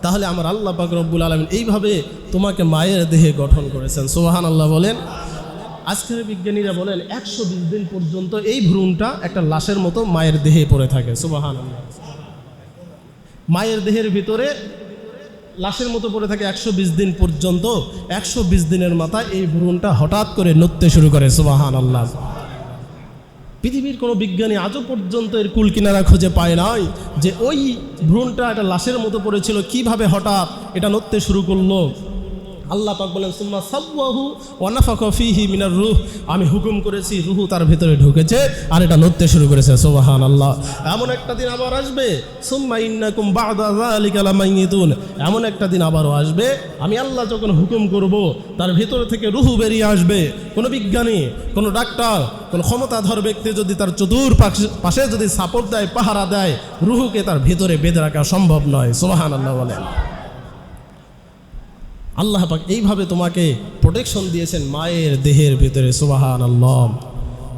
S1: তাহলে আমার আল্লাহ পাক রব্বুল আলামিন এইভাবে তোমাকে মায়ের দেহে গঠন করেছেন। সুবহানাল্লাহ বলেন। আজকের বিজ্ঞানীরা বলেন 120 দিন পর্যন্ত এই ভ্রূণটা একটা লাশের মতো মায়ের দেহে পড়ে থাকে। সুবহানাল্লাহ। মায়ের দেহের ভিতরে লাশের মতো পড়ে থাকে 120 দিন পর্যন্ত। 120 দিনের মাথায় এই ভ্রূণটা হঠাৎ করে নড়তে শুরু করে। সুবহানাল্লাহ। পৃথিবীর কোনো বিজ্ঞানী আজও পর্যন্ত এর কুল কিনারা খুঁজে পায় নাই যে ওই ভ্রূণটা একটা লাশের মতো পড়েছিল, কিভাবে হঠাৎ এটা নড়তে শুরু করলো। আল্লাহ পাক বলেন সুম্মা সাওয়াহু ওয়া নাফাখা ফীহি মিনার রূহ, আমি হুকুম করেছি রূহ তার ভিতরে ঢুকেছে আর এটা নড়তে শুরু করেছে। সুবহানাল্লাহ। এমন একটা দিন আবার আসবে, সুম্মা ইন্নাকুম বা'দা যালিকা লামাইয়িতুন, এমন একটা দিন আবারও আসবে আমি আল্লাহ যখন হুকুম করব তার ভিতর থেকে রূহ বেরিয়ে আসবে। কোনো বিজ্ঞানী, কোনো ডাক্তার, কোনো ক্ষমতাধর ব্যক্তি যদি তার পাশে যদি সাপোর্ট দেয়, পাহারা দেয়, রূহকে তার ভিতরে বেঁধে রাখা সম্ভব নয়। সুবহানাল্লাহ বলেন। আল্লাহ পাক এইভাবে তোমাকে প্রোটেকশন দিয়েছেন মায়ের দেহের ভিতরে। সুবহানাল্লাহ।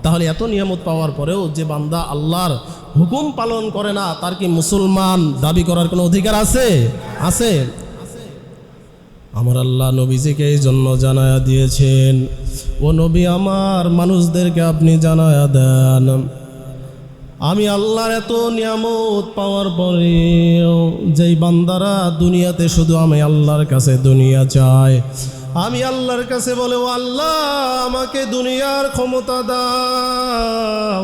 S1: তাহলে এত নিয়ামত পাওয়ার পরেও যে বান্দা আল্লাহর হুকুম পালন করে না, তার কি মুসলমান দাবি করার কোনো অধিকার আছে? আছে। আমার আল্লাহ নবীজিকে এই জন্য জানায়া দিয়েছেন, ও নবী আমার মানুষদেরকে আপনি জানায়া দেন আমি আল্লাহর এত নিয়ামত পাওয়ার পরেও যেই বান্দারা দুনিয়াতে শুধু আমি আল্লাহর কাছে দুনিয়া চায়, আমি আল্লাহর কাছে বলে ও আল্লাহ আমাকে দুনিয়ার ক্ষমতা দাও,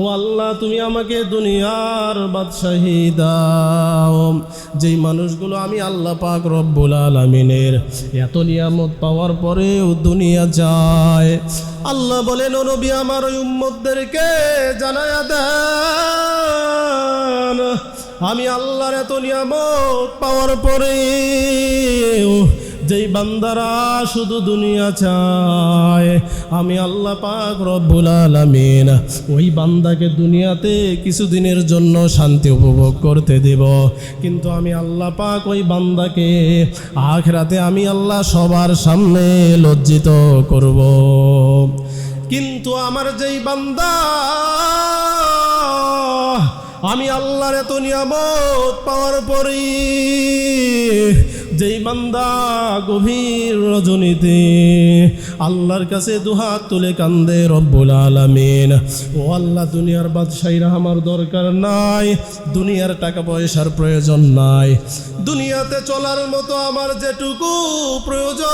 S1: ও আল্লাহ তুমি আমাকে দুনিয়ার বাদশাহী দাও, যেই মানুষগুলো আমি আল্লাহ পাক রব্বুল আলামিনের এত নিয়ামত পাওয়ার পরেও দুনিয়া যায়, আল্লাহ বলেন ও নবী আমার ওই উম্মতদেরকে জানায়া দেন আমি আল্লাহর এত নিয়ামত পাওয়ার পরেও যেই বান্দারা শুধু দুনিয়া চায়, আমি আল্লাহ পাক রব্বুল আলামিন ওই বান্দাকে দুনিয়াতে কিছুদিনের জন্য শান্তি উপভোগ করতে দেব, কিন্তু আমি আল্লাহ পাক ওই বান্দাকে আখিরাতে আমি আল্লাহ সবার সামনে লজ্জিত করব। কিন্তু আমার যেই বান্দা আমি আল্লাহর এত নিয়ামত পাওয়ার পরেই যেই বান্দা গভীর রজনীতে আল্লাহর কাছে দুহাত তুলে কান্দে রব্বুল আলামিন, ও আল্লাহ দুনিয়ার বাদশাহীরা আমার দরকার নাই, দুনিয়ার টাকা পয়সার প্রয়োজন নাই, দুনিয়াতে চলার মতো আমার যেটুকু প্রয়োজন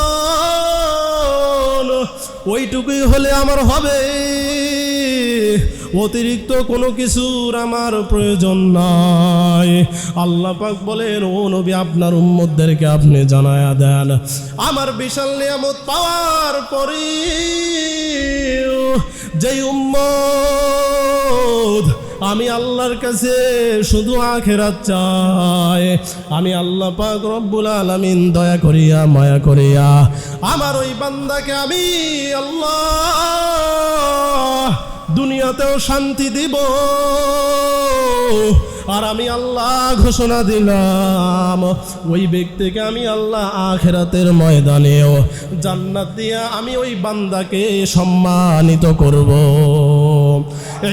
S1: ওইটুকুই হলে আমার হবে, অতিরিক্ত কোনো কিছুর আমার প্রয়োজন নাই। আল্লাহ পাক বলেন, ও নবী আপনার উম্মতদেরকে আপনি জানায়া দেন, আমার বিশাল নিয়ামত পাওয়ার পরে যেই উম্মত আমি আল্লাহর কাছে শুধু আখিরাত চাই, আমি আল্লাহ পাক রব্বুল আলামিন দয়া করিয়া মায়া করিয়া আমার ওই বান্দাকে আমি আল্লাহ দুনিয়াতেও শান্তি দিব, আর আমি আল্লাহ ঘোষণা দিলাম ওই ব্যক্তিকে আমি আল্লাহ আখিরাতের ময়দানেও জান্নাত দিয়া আমি ওই বান্দাকে সম্মানিত করব।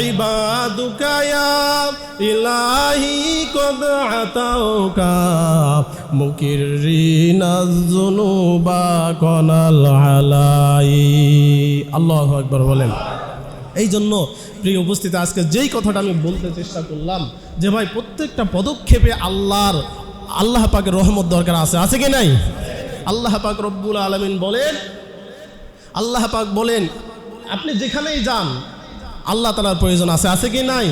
S1: ইবাদুকা ইয়া ইলাহি কদ আতাউকা মুকিররিনাজ যুনুবা কনাল আলাই। আল্লাহু আকবার বলেন। এই জন্য প্রিয় উপস্থিতি, আজকে যেই কথাটা আমি বলতে চেষ্টা করলাম যে ভাই প্রত্যেকটা পদক্ষেপে আল্লাহ পাকের রহমত দরকার আছে কি নাই? আল্লাহ পাক রব্বুল আলামিন বলেন, আল্লাহ পাক বলেন আপনি যেখানেই যান আল্লাহ তাআলার প্রয়োজন আছে কি নাই?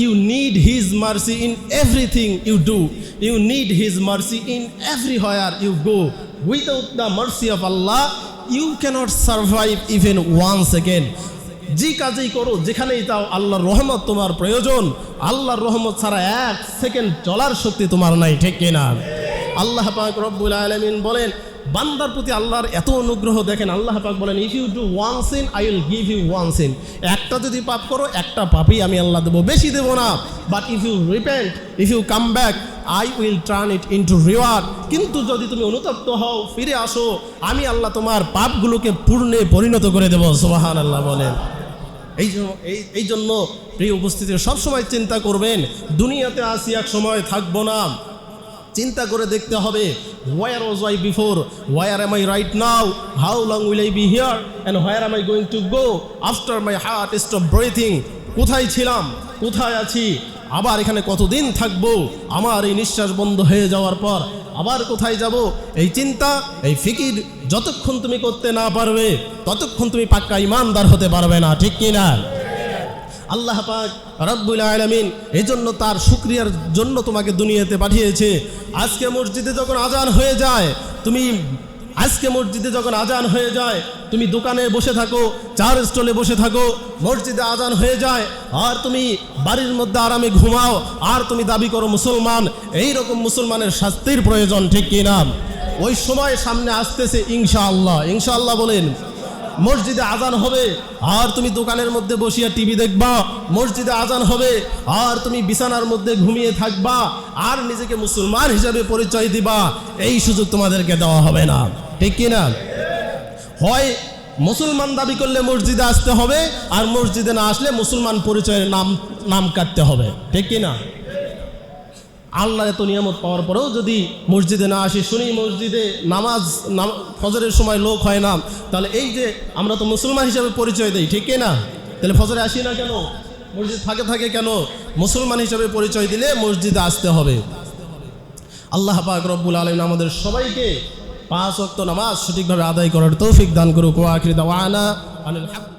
S1: You need his mercy in everything you do, you need his mercy in everywhere you go. Without the mercy of Allah you cannot survive even 1 second. যে কাজেই করো, যেখানেই যাও, আল্লাহর রহমত তোমার প্রয়োজন। আল্লাহর রহমত ছাড়া 1 সেকেন্ড চলার শক্তি তোমার নাই, ঠিক কিনা? আল্লাহ পাক রব্বুল আলামিন বলেন, বান্দার প্রতি আল্লাহর এত অনুগ্রহ দেখেন। আল্লাহ পাক বলেন, if you do 1 sin I will give you 1 sin। একটা যদি পাপ করো, একটা পাপই আমি আল্লাহ দেবো, বেশি দেবো না। But if you repent, if you come back, I will turn it into reward. কিন্তু যদি তুমি অনুতপ্ত হও, ফিরে আসো, আমি আল্লাহ তোমার পাপগুলোকে পূর্ণে পরিণত করে দেবো। সুবহানাল্লাহ বলেন। এই জন্য প্রিয় উপস্থিতি, সবসময় চিন্তা করবেন দুনিয়াতে আসি এক সময় থাকবো না। চিন্তা করে দেখতে হবে, where was I before, where am I right now, how long will I be here, and where am I going to go after my heart stop breathing। কোথায় ছিলাম, কোথায় আছি, আবার এখানে কতদিন থাকবো, আমার এই নিঃশ্বাস বন্ধ হয়ে যাওয়ার পর আবার কোথায় যাব। এই চিন্তা, এই ফিকির যতক্ষণ তুমি করতে না পারবে ততক্ষণ তুমি পাক্কা ইমানদার হতে পারবে না, ঠিক কিনা? আল্লাহ পাক রব্বুল আলামিন এই জন্য তার শুকরিয়ার জন্য তোমাকে দুনিয়াতে পাঠিয়েছে। আজকে মসজিদে যখন আজান হয়ে যায়, তুমি দোকানে বসে থাকো, চার স্টলে বসে থাকো, মসজিদে আজান হয়ে যায়, আর তুমি বাড়ির মধ্যে আরামে ঘুমাও, আর তুমি দাবি করো মুসলমান। এই রকম মুসলমানের শাস্তির প্রয়োজন, ঠিক কিনা? ওই সময় সামনে আসতেছে ইনশাআল্লাহ। ইনশাআল্লাহ বলেন। মসজিদে আজান হবে আর তুমি দোকানের মধ্যে বসিয়া টিভি দেখবা, মসজিদে আজান হবে আর তুমি বিছানার মধ্যে ঘুমিয়ে থাকবা, আর নিজেকে মুসলমান হিসাবে পরিচয় দিবা। এই সুযোগ তোমাদেরকে দেওয়া হবে না, ঠিক কিনা? হয় মুসলমান দাবি করলে মসজিদে আসতে হবে, আর মসজিদে না আসলে মুসলমান পরিচয়ের নাম কাটতে হবে, ঠিক কিনা? আল্লাহ এত নিয়ামত পাওয়ার পরেও যদি মসজিদে না আসি, শুনি মসজিদে নামাজ ফজরের সময় লোক হয় না, তাহলে এই যে আমরা তো মুসলমান হিসাবে পরিচয় দেই, ঠিক না? তাহলে ফজরে আসি না কেন? মসজিদ থাকে কেন? মুসলমান হিসাবে পরিচয় দিলে মসজিদে আসতে হবে। আল্লাহ পাক রব্বুল আলামিন আমাদের সবাইকে 5 ওয়াক্ত নামাজ সঠিকভাবে আদায় করার তৌফিক দান করুক। ওয়া আখিরু দাওয়ানা আনিল